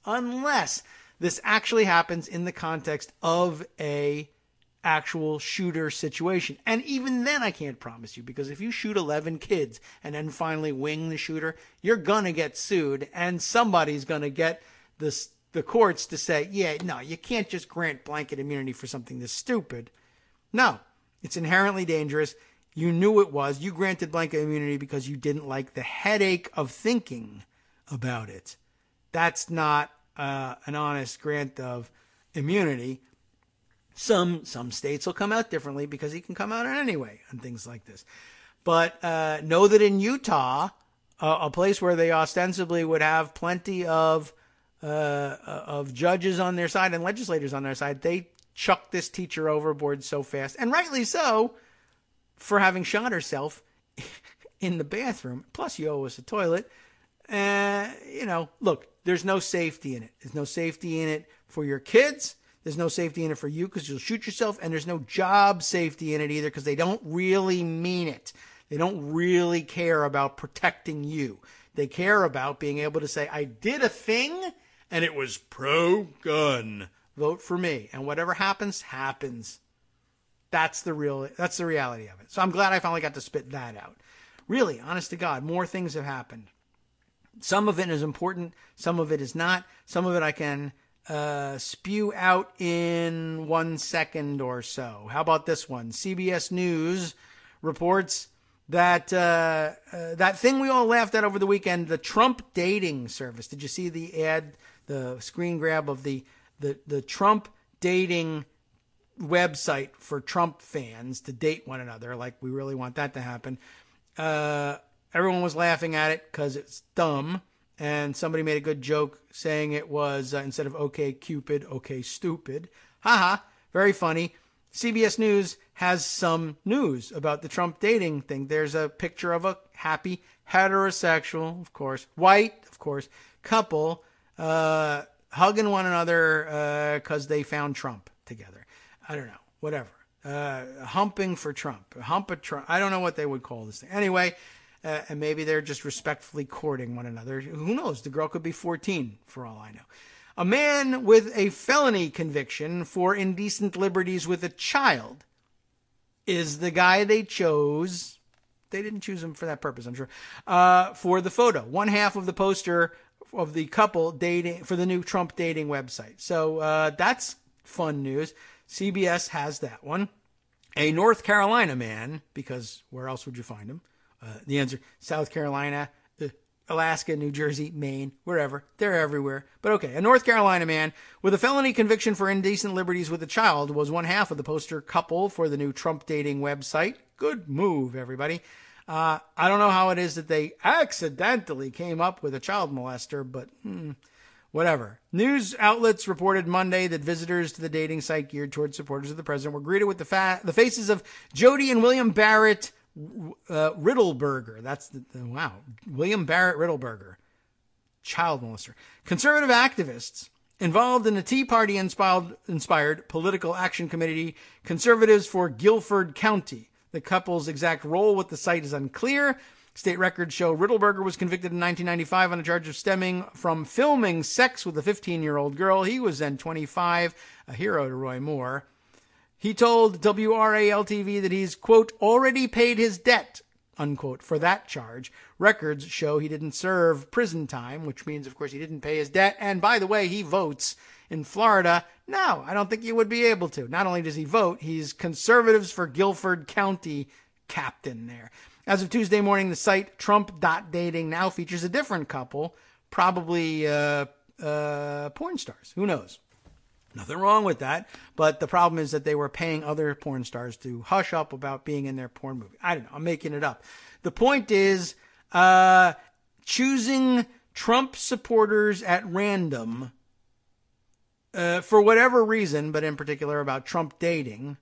this actually happens in the context of a actual shooter situation. And even then I can't promise you, because if you shoot 11 kids and then finally wing the shooter, you're going to get sued, and somebody's going to get the courts to say, yeah, no, you can't just grant blanket immunity for something this stupid. No, it's inherently dangerous. You knew it was. You granted blanket immunity because you didn't like the headache of thinking about it. That's not an honest grant of immunity. Some states will come out differently because he can come out anyway and things like this. But know that in Utah, a place where they ostensibly would have plenty of judges on their side and legislators on their side, they chucked this teacher overboard so fast, and rightly so, for having shot herself in the bathroom. Plus, you owe us a toilet. Look, there's no safety in it. There's no safety in it for your kids. There's no safety in it for you because you'll shoot yourself, and there's no job safety in it either because they don't really mean it. They don't really care about protecting you. They care about being able to say, I did a thing and it was pro-gun. Vote for me. And whatever happens, happens. That's the reality of it. So I'm glad I finally got to spit that out. Really, honest to God, more things have happened. Some of it is important. Some of it is not. Some of it I can spew out in 1 second or so. How about this one? CBS News reports that that thing we all laughed at over the weekend, the Trump dating service. Did you see the ad, the screen grab of the Trump dating website for Trump fans to date one another? Like, we really want that to happen. Everyone was laughing at it because it's dumb. And somebody made a good joke saying it was, instead of okay Cupid, okay stupid. Haha, very funny. CBS News has some news about the Trump dating thing. There's a picture of a happy, heterosexual, of course, white, of course, couple hugging one another because they found Trump together. I don't know, whatever. humping for Trump. Hump a Trump. I don't know what they would call this thing. Anyway, and maybe they're just respectfully courting one another. Who knows? The girl could be 14 for all I know. A man with a felony conviction for indecent liberties with a child is the guy they chose. They didn't choose him for that purpose, I'm sure. For the photo. One half of the poster of the couple dating for the new Trump dating website. So that's fun news. CBS has that one. A North Carolina man, because where else would you find him? The answer, South Carolina, Alaska, New Jersey, Maine, wherever. They're everywhere. But okay, a North Carolina man with a felony conviction for indecent liberties with a child was one half of the poster couple for the new Trump dating website. Good move, everybody. I don't know how it is that they accidentally came up with a child molester, but whatever. News outlets reported Monday that visitors to the dating site geared towards supporters of the president were greeted with the faces of Jody and William Barrett Riddleberger. That's wow. William Barrett Riddleberger, child molester. Conservative activists involved in the Tea Party inspired political action committee, Conservatives for Guilford County. The couple's exact role with the site is unclear. State records show Riddleberger was convicted in 1995 on a charge of stemming from filming sex with a 15-year-old girl. He was then 25, a hero to Roy Moore. He told WRAL-TV that he's, quote, already paid his debt, unquote, for that charge. Records show he didn't serve prison time, which means, of course, he didn't pay his debt. And by the way, he votes in Florida. No, I don't think he would be able to. Not only does he vote, he's Conservatives for Guilford County captain there. As of Tuesday morning, the site Trump.dating now features a different couple, probably porn stars. Who knows? Nothing wrong with that, but the problem is that they were paying other porn stars to hush up about being in their porn movie. I don't know. I'm making it up. The point is choosing Trump supporters at random for whatever reason, but in particular about Trump dating.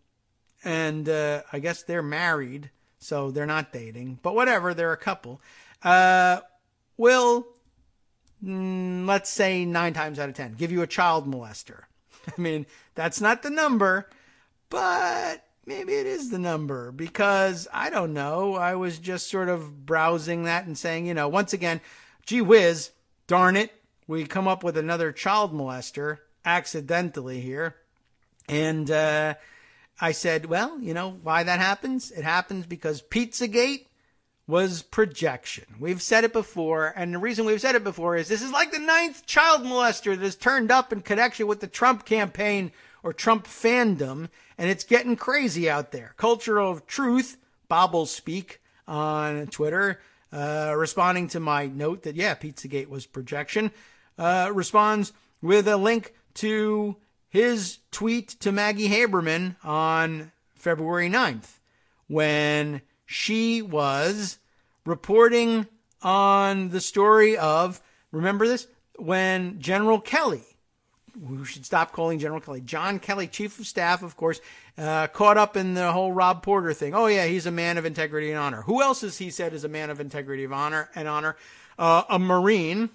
And I guess they're married, so they're not dating. But whatever, they're a couple. Will, let's say 9 times out of 10, give you a child molester. I mean, that's not the number, but maybe it is the number because I don't know. I was just sort of browsing that and saying, once again, gee whiz, darn it, we come up with another child molester accidentally here. And I said, well, why that happens? It happens because Pizzagate was projection. We've said it before, and the reason we've said it before is this is like the 9th child molester that has turned up in connection with the Trump campaign or Trump fandom, and it's getting crazy out there. Culture of Truth, Bobble Speak on Twitter, responding to my note that, Pizzagate was projection, responds with a link to his tweet to Maggie Haberman on February 9th, when she was reporting on the story of, remember this, when General Kelly, we should stop calling General Kelly, John Kelly, Chief of Staff, of course, caught up in the whole Rob Porter thing. Oh, yeah, he's a man of integrity and honor. Who else is he said is a man of integrity and honor? A Marine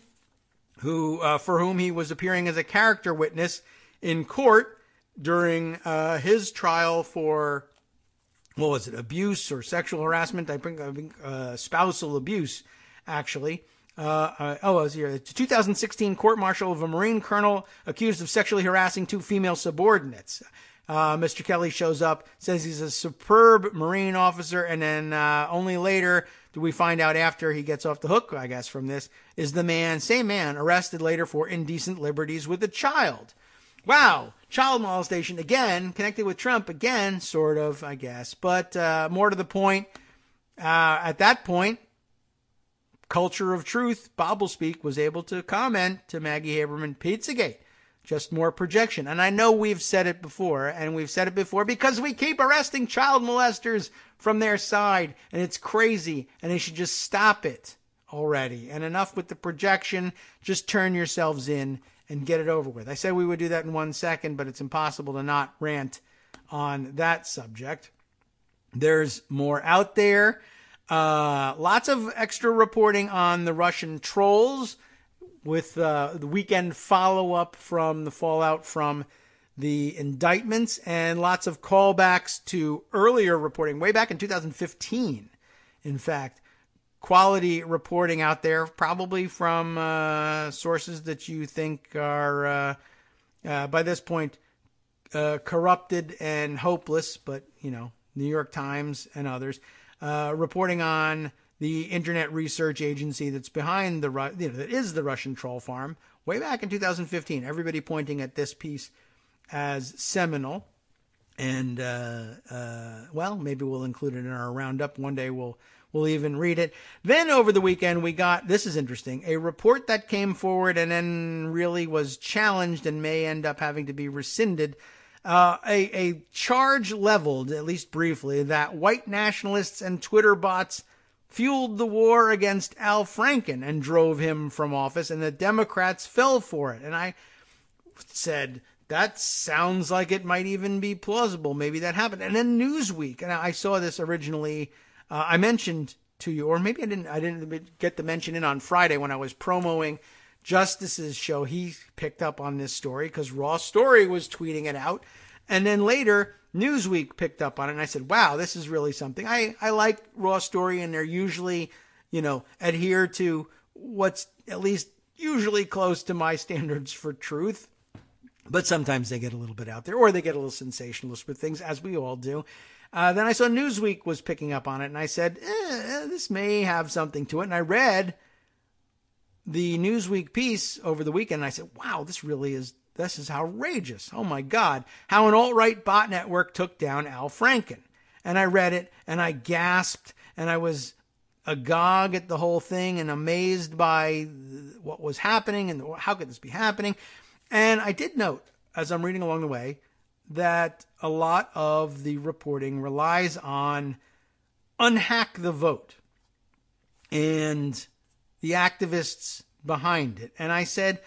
who, for whom he was appearing as a character witness in court during his trial for, what was it, abuse or sexual harassment? I think spousal abuse, actually. It was here. It's a 2016 court-martial of a Marine colonel accused of sexually harassing 2 female subordinates. Mr. Kelly shows up, says he's a superb Marine officer, and then only later do we find out, after he gets off the hook, I guess, from this, is the same man, arrested later for indecent liberties with a child. Wow, child molestation again, connected with Trump again, sort of, I guess. But more to the point, at that point, Culture of Truth, Bobblespeak, was able to comment to Maggie Haberman, Pizzagate, just more projection. And I know we've said it before, and we've said it before because we keep arresting child molesters from their side, and it's crazy, and they should just stop it already. And enough with the projection, just turn yourselves in and get it over with. I said we would do that in 1 second, but it's impossible to not rant on that subject. There's more out there. Lots of extra reporting on the Russian trolls with the weekend follow-up from the fallout from the indictments and lots of callbacks to earlier reporting way back in 2015. In fact, quality reporting out there, probably from sources that you think are, by this point, corrupted and hopeless, but, New York Times and others, reporting on the Internet Research Agency that's behind that is the Russian troll farm, way back in 2015. Everybody pointing at this piece as seminal. And, maybe we'll include it in our roundup. One day we'll even read it. Then over the weekend, we got, this is interesting, a report that came forward and then really was challenged and may end up having to be rescinded. A charge leveled, at least briefly, that white nationalists and Twitter bots fueled the war against Al Franken and drove him from office, and the Democrats fell for it. And I said, that sounds like it might even be plausible. Maybe that happened. And then Newsweek, and I saw this originally, I mentioned to you, or maybe I didn't get the mention in on Friday when I was promoting Justice's show. He picked up on this story because Raw Story was tweeting it out. And then later, Newsweek picked up on it, and I said, wow, this is really something. I like Raw Story, and they're usually, adhere to what's at least usually close to my standards for truth. But sometimes they get a little bit out there, or they get a little sensationalist with things, as we all do. Then I saw Newsweek was picking up on it, and I said, this may have something to it. And I read the Newsweek piece over the weekend, and I said, wow, this is outrageous. Oh, my God. How an alt-right bot network took down Al Franken. And I read it, and I gasped, and I was agog at the whole thing and amazed by what was happening and how could this be happening. And I did note, as I'm reading along the way, that a lot of the reporting relies on Unhack the Vote and the activists behind it. And I said,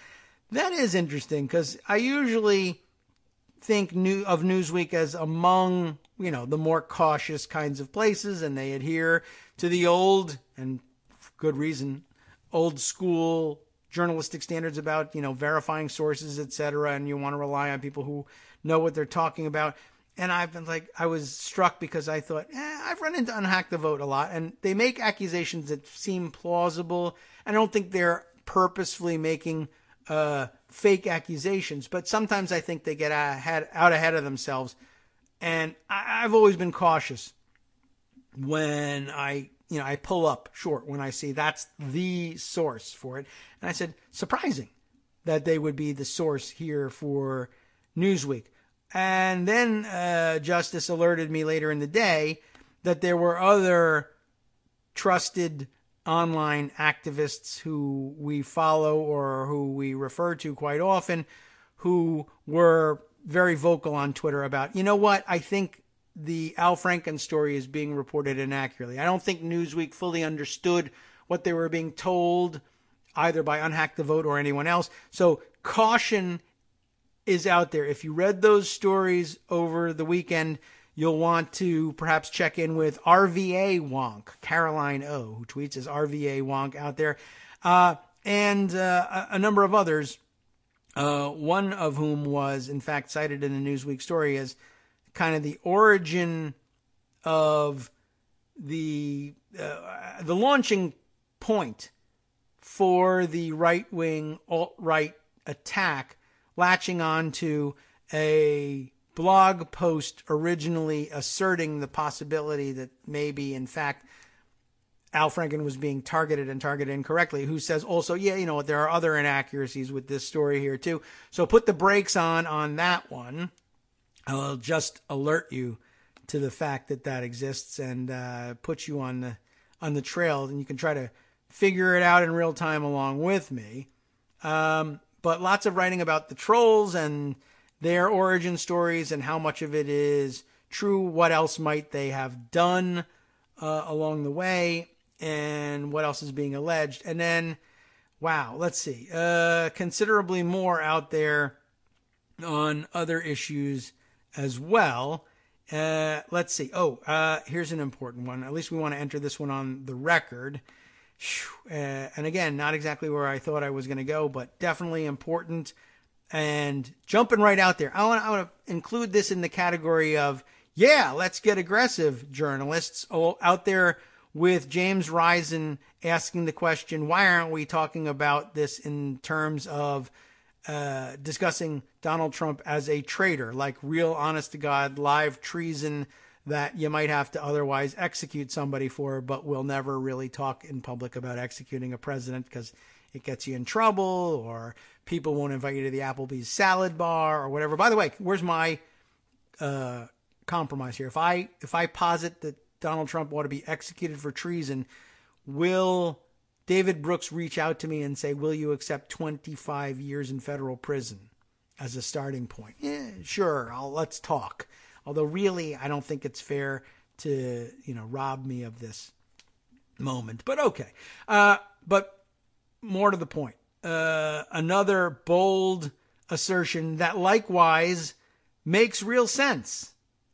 that is interesting, because I usually think of Newsweek as among, the more cautious kinds of places, and they adhere to the old, and for good reason, old school journalistic standards about, verifying sources, etc. And you want to rely on people who know what they're talking about. And I was struck because I thought, I've run into Unhack the Vote a lot, and they make accusations that seem plausible. I don't think they're purposefully making fake accusations, but sometimes I think they get out ahead of themselves. And I've always been cautious when I pull up short when I see that's the source for it. And I said, surprising that they would be the source here for Newsweek. And then Justice alerted me later in the day that there were other trusted online activists who we follow or who we refer to quite often, who were very vocal on Twitter about, I think the Al Franken story is being reported inaccurately. I don't think Newsweek fully understood what they were being told, either by Unhack the Vote or anyone else. So caution is out there. If you read those stories over the weekend, you'll want to perhaps check in with RVA Wonk, Caroline O, who tweets as RVA Wonk out there, and a number of others, one of whom was, in fact, cited in the Newsweek story as kind of the origin of the launching point for the right-wing alt-right attack, latching on to a blog post originally asserting the possibility that maybe, in fact, Al Franken was being targeted incorrectly, who says also, there are other inaccuracies with this story here too. So put the brakes on that one. I'll just alert you to the fact that exists and put you on the trail, and you can try to figure it out in real time along with me. But lots of writing about the trolls and their origin stories and how much of it is true. What else might they have done along the way, and what else is being alleged. And then, wow, let's see, considerably more out there on other issues as well. Let's see. Here's an important one. At least we want to enter this one on the record. And again, not exactly where I thought I was going to go, but definitely important. And jumping right out there, I want to include this in the category of, yeah, let's get aggressive journalists out there with James Risen asking the question, why aren't we talking about this in terms of discussing Donald Trump as a traitor, like real honest to God live treason that you might have to otherwise execute somebody for, but we'll never really talk in public about executing a president because it gets you in trouble, or people won't invite you to the Applebee's salad bar or whatever. By the way, where's my compromise here? If I posit that Donald Trump ought to be executed for treason, will David Brooks reach out to me and say, will you accept 25 years in federal prison as a starting point? Yeah, sure. Let's talk. Although really, I don't think it's fair to, rob me of this moment, but okay. But more to the point, another bold assertion that likewise makes real sense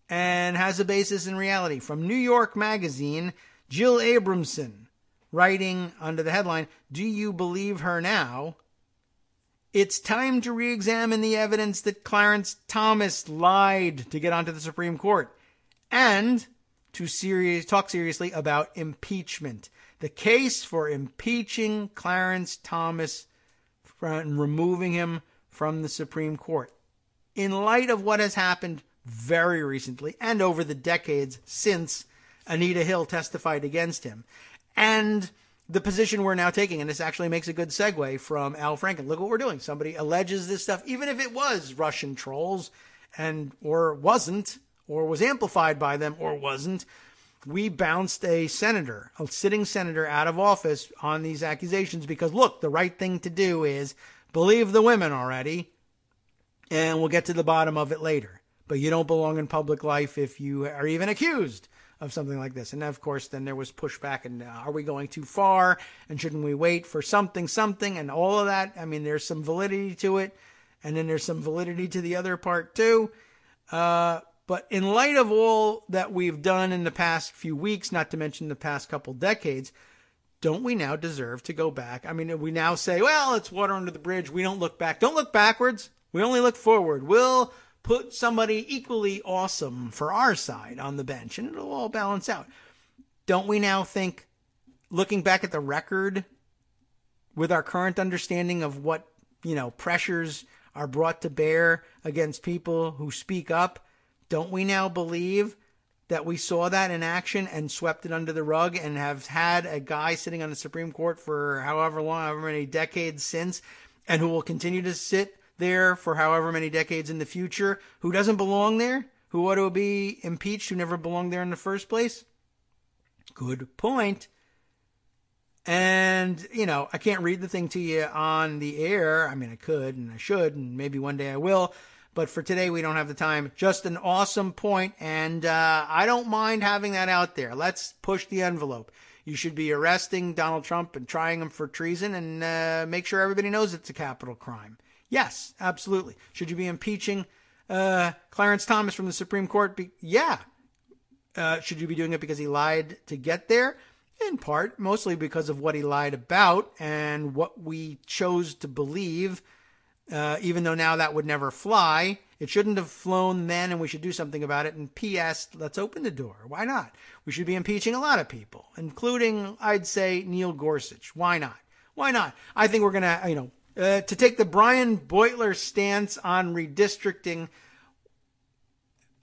and has a basis in reality. From New York Magazine, Jill Abramson, writing under the headline, "Do you believe her now? It's time to re-examine the evidence that Clarence Thomas lied to get onto the Supreme Court, and to talk seriously about impeachment. The case for impeaching Clarence Thomas and removing him from the Supreme Court. In light of what has happened very recently and over the decades since Anita Hill testified against him, and the position we're now taking," and this actually makes a good segue from Al Franken. Look what we're doing. Somebody alleges this stuff, even if it was Russian trolls or wasn't, or was amplified by them or wasn't. We bounced a sitting senator out of office on these accusations because, look, the right thing to do is believe the women already, and we'll get to the bottom of it later. But you don't belong in public life if you are even accused of something like this. And of course, then there was pushback, and are we going too far? And shouldn't we wait for something, and all of that? I mean, there's some validity to it, and then there's some validity to the other part too. But in light of all that we've done in the past few weeks, not to mention the past couple decades, don't we now deserve to go back? I mean, we now say, well, it's water under the bridge. We don't look back. Don't look backwards. We only look forward. We'll put somebody equally awesome for our side on the bench, and it'll all balance out. Don't we now think, looking back at the record with our current understanding of what, pressures are brought to bear against people who speak up, don't we now believe that we saw that in action and swept it under the rug, and have had a guy sitting on the Supreme Court for however many decades since, and who will continue to sit there for however many decades in the future, who doesn't belong there, who ought to be impeached, who never belonged there in the first place? Good point. And, I can't read the thing to you on the air. I mean, I could and I should, and maybe one day I will. But for today, we don't have the time. Just an awesome point, and I don't mind having that out there. Let's push the envelope. You should be arresting Donald Trump and trying him for treason, and make sure everybody knows it's a capital crime. Yes, absolutely. Should you be impeaching Clarence Thomas from the Supreme Court? Yeah. Should you be doing it because he lied to get there? In part, mostly because of what he lied about and what we chose to believe. Even though now that would never fly. It shouldn't have flown then, and we should do something about it. And P.S., let's open the door. Why not? We should be impeaching a lot of people, including, I'd say, Neil Gorsuch. Why not? Why not? I think we're going to, to take the Brian Beutler stance on redistricting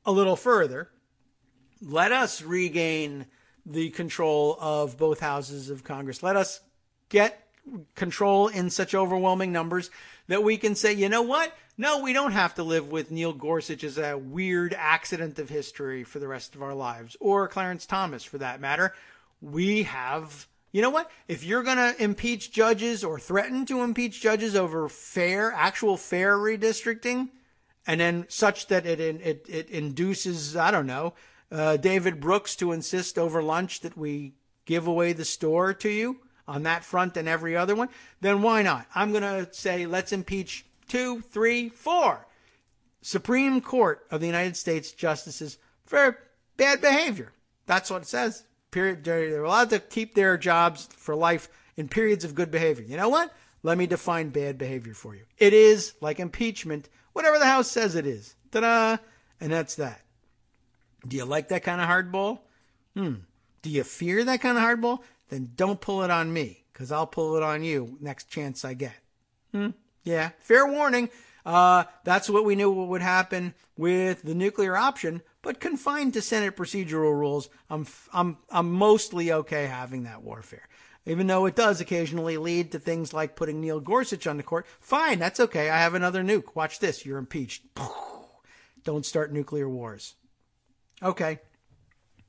a little further, let us regain the control of both houses of Congress. Let us get control in such overwhelming numbers that we can say, you know what? No, we don't have to live with Neil Gorsuch as a weird accident of history for the rest of our lives, or Clarence Thomas for that matter. We have, you know what? If you're going to impeach judges or threaten to impeach judges over actual fair redistricting, and then such that it induces, I don't know, David Brooks to insist over lunch that we give away the store to you on that front and every other one, then why not? I'm going to say let's impeach 2, 3, 4 Supreme Court of the United States justices for bad behavior. That's what it says. Period. They're allowed to keep their jobs for life in periods of good behavior. You know what? let me define bad behavior for you. It is, like impeachment, whatever the House says it is. Ta-da! And that's that. Do you like that kind of hardball? Do you fear that kind of hardball? Then don't pull it on me, because I'll pull it on you next chance I get. Yeah, fair warning. That's what we knew what would happen with the nuclear option, but confined to Senate procedural rules, I'm mostly okay having that warfare. Even though it does occasionally lead to things like putting Neil Gorsuch on the court. Fine, that's okay. I have another nuke. Watch this. You're impeached. Don't start nuclear wars. Okay.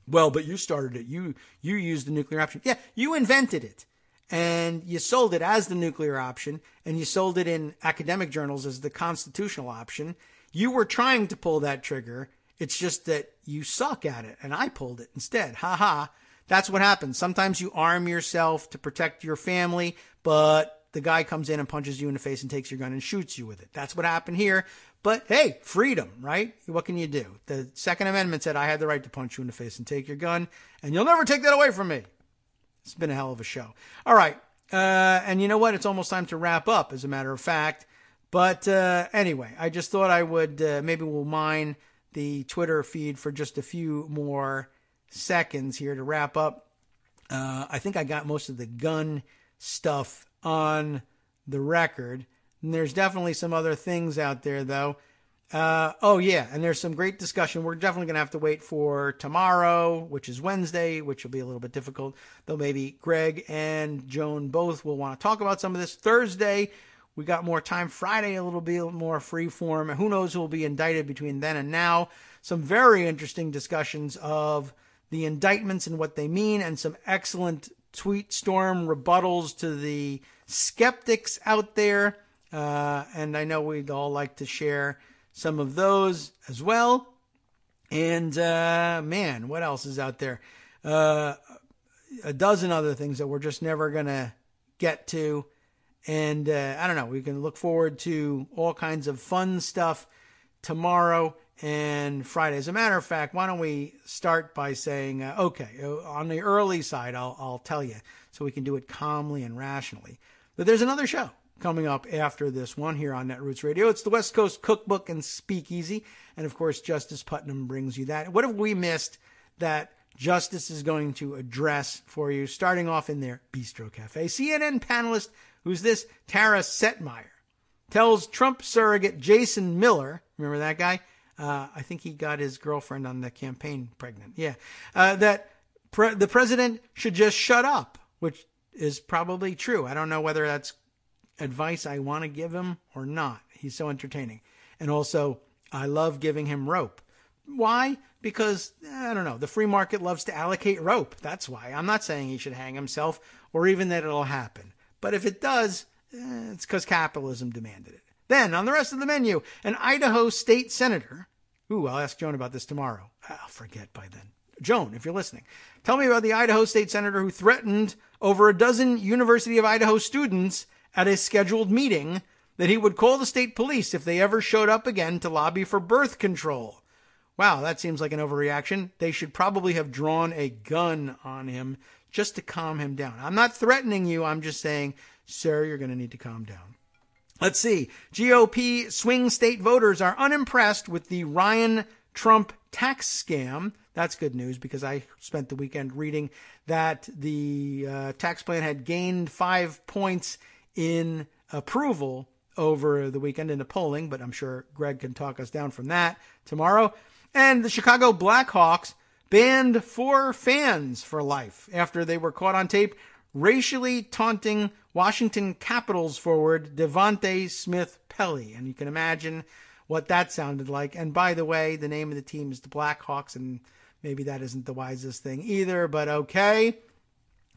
Well, but you started it. You used the nuclear option. Yeah, you invented it. And you sold it as the nuclear option, and you sold it in academic journals as the constitutional option. You were trying to pull that trigger. It's just that you suck at it, and I pulled it instead. Ha ha. That's what happens. Sometimes you arm yourself to protect your family, but the guy comes in and punches you in the face and takes your gun and shoots you with it. That's what happened here. But hey, freedom, right? What can you do? The Second Amendment said I had the right to punch you in the face and take your gun, and you'll never take that away from me. It's been a hell of a show. All right. And you know what? It's almost time to wrap up, as a matter of fact. But anyway, I just thought I would, maybe we'll mine the Twitter feed for just a few more seconds here to wrap up. I think I got most of the gun stuff on the record. And there's definitely some other things out there, though. Oh, yeah, and there's some great discussion. We're definitely going to have to wait for tomorrow, which is Wednesday, which will be a little bit difficult, though maybe Greg and Joan both will want to talk about some of this. Thursday, we got more time. Friday, a little bit more free form. Who knows who will be indicted between then and now. Some very interesting discussions of the indictments and what they mean, and some excellent tweet storm rebuttals to the skeptics out there. And I know we'd all like to share some of those as well. And, man, what else is out there? A dozen other things that we're just never going to get to. And, I don't know, we can look forward to all kinds of fun stuff tomorrow and Friday. As a matter of fact, why don't we start by saying, okay, on the early side, I'll tell you, so we can do it calmly and rationally. But there's another show coming up after this one here on Netroots Radio. It's the West Coast Cookbook and Speakeasy. And, of course, Justice Putnam brings you that. What have we missed that Justice is going to address for you? Starting off in their Bistro Cafe. CNN panelist, who's this? Tara Setmeyer, tells Trump surrogate Jason Miller, remember that guy? I think he got his girlfriend on the campaign pregnant. Yeah. That the president should just shut up, which is probably true. I don't know whether that's advice I want to give him or not. He's so entertaining. And also, I love giving him rope. Why? Because, I don't know, the free market loves to allocate rope. That's why. I'm not saying he should hang himself or even that it'll happen. But if it does, it's because capitalism demanded it. Then, on the rest of the menu, an Idaho state senator. Ooh, I'll ask Joan about this tomorrow. I'll forget by then. Joan, if you're listening, tell me about the Idaho state senator who threatened over a dozen University of Idaho students at a scheduled meeting that he would call the state police if they ever showed up again to lobby for birth control. Wow, that seems like an overreaction. They should probably have drawn a gun on him just to calm him down. I'm not threatening you. I'm just saying, sir, you're going to need to calm down. Let's see. GOP swing state voters are unimpressed with the Ryan Trump tax scam. That's good news because I spent the weekend reading that the tax plan had gained 5 points in approval over the weekend in the polling, but I'm sure Greg can talk us down from that tomorrow. And the Chicago Blackhawks banned 4 fans for life after they were caught on tape racially taunting Washington Capitals forward Devontae Smith-Pelly. And you can imagine what that sounded like. And by the way, the name of the team is the Blackhawks, and maybe that isn't the wisest thing either, but okay.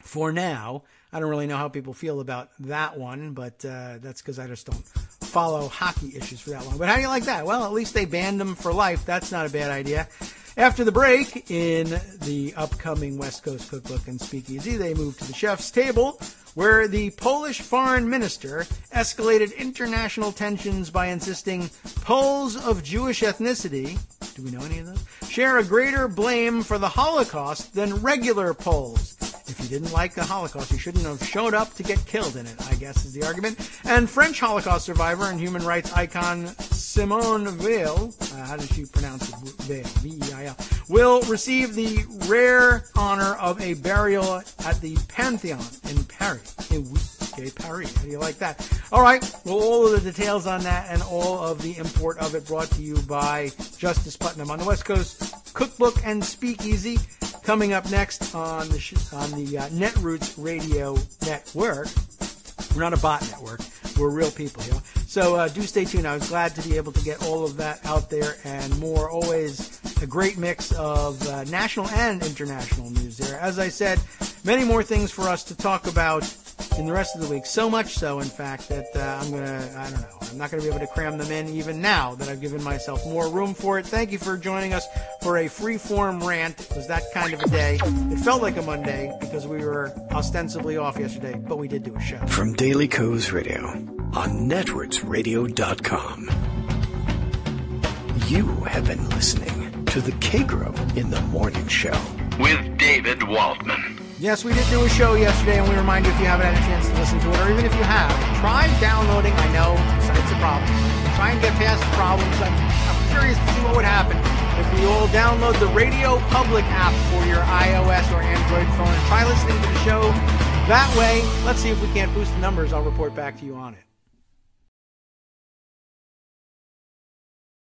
For now, I don't really know how people feel about that one, but that's because I just don't follow hockey issues for that long. But how do you like that? Well, at least they banned them for life. That's not a bad idea. After the break, in the upcoming West Coast Cookbook and Speakeasy, they move to the chef's table, where the Polish foreign minister escalated international tensions by insisting Poles of Jewish ethnicity, do we know any of those, share a greater blame for the Holocaust than regular Poles. If you didn't like the Holocaust, you shouldn't have showed up to get killed in it, I guess is the argument. And French Holocaust survivor and human rights icon Simone Veil, how does she pronounce it? Veil, V-E-I-L, will receive the rare honor of a burial at the Pantheon in Paris. Okay, Paris. How do you like that? All right. Well, all of the details on that and all of the import of it brought to you by Justice Putnam on the West Coast Cookbook and Speakeasy. Coming up next on the Netroots Radio Network. We're not a bot network. We're real people, you know. So do stay tuned. I was glad to be able to get all of that out there and more. Always a great mix of national and international news there. As I said, many more things for us to talk about in the rest of the week. So much so, in fact, that I'm not going to be able to cram them in even now that I've given myself more room for it. Thank you for joining us for a free-form rant. It was that kind of a day. It felt like a Monday because we were ostensibly off yesterday, but we did do a show. From Daily Kos Radio on networksradio.com. You have been listening to the Kagro in the Morning Show with David Waldman. Yes, we did do a show yesterday, and we remind you if you haven't had a chance to listen to it, or even if you have, try downloading. I know it's a problem. Try and get past the problems. I'm curious to see what would happen if we all download the Radio Public app for your iOS or Android phone and try listening to the show that way. Let's see if we can't boost the numbers. I'll report back to you on it.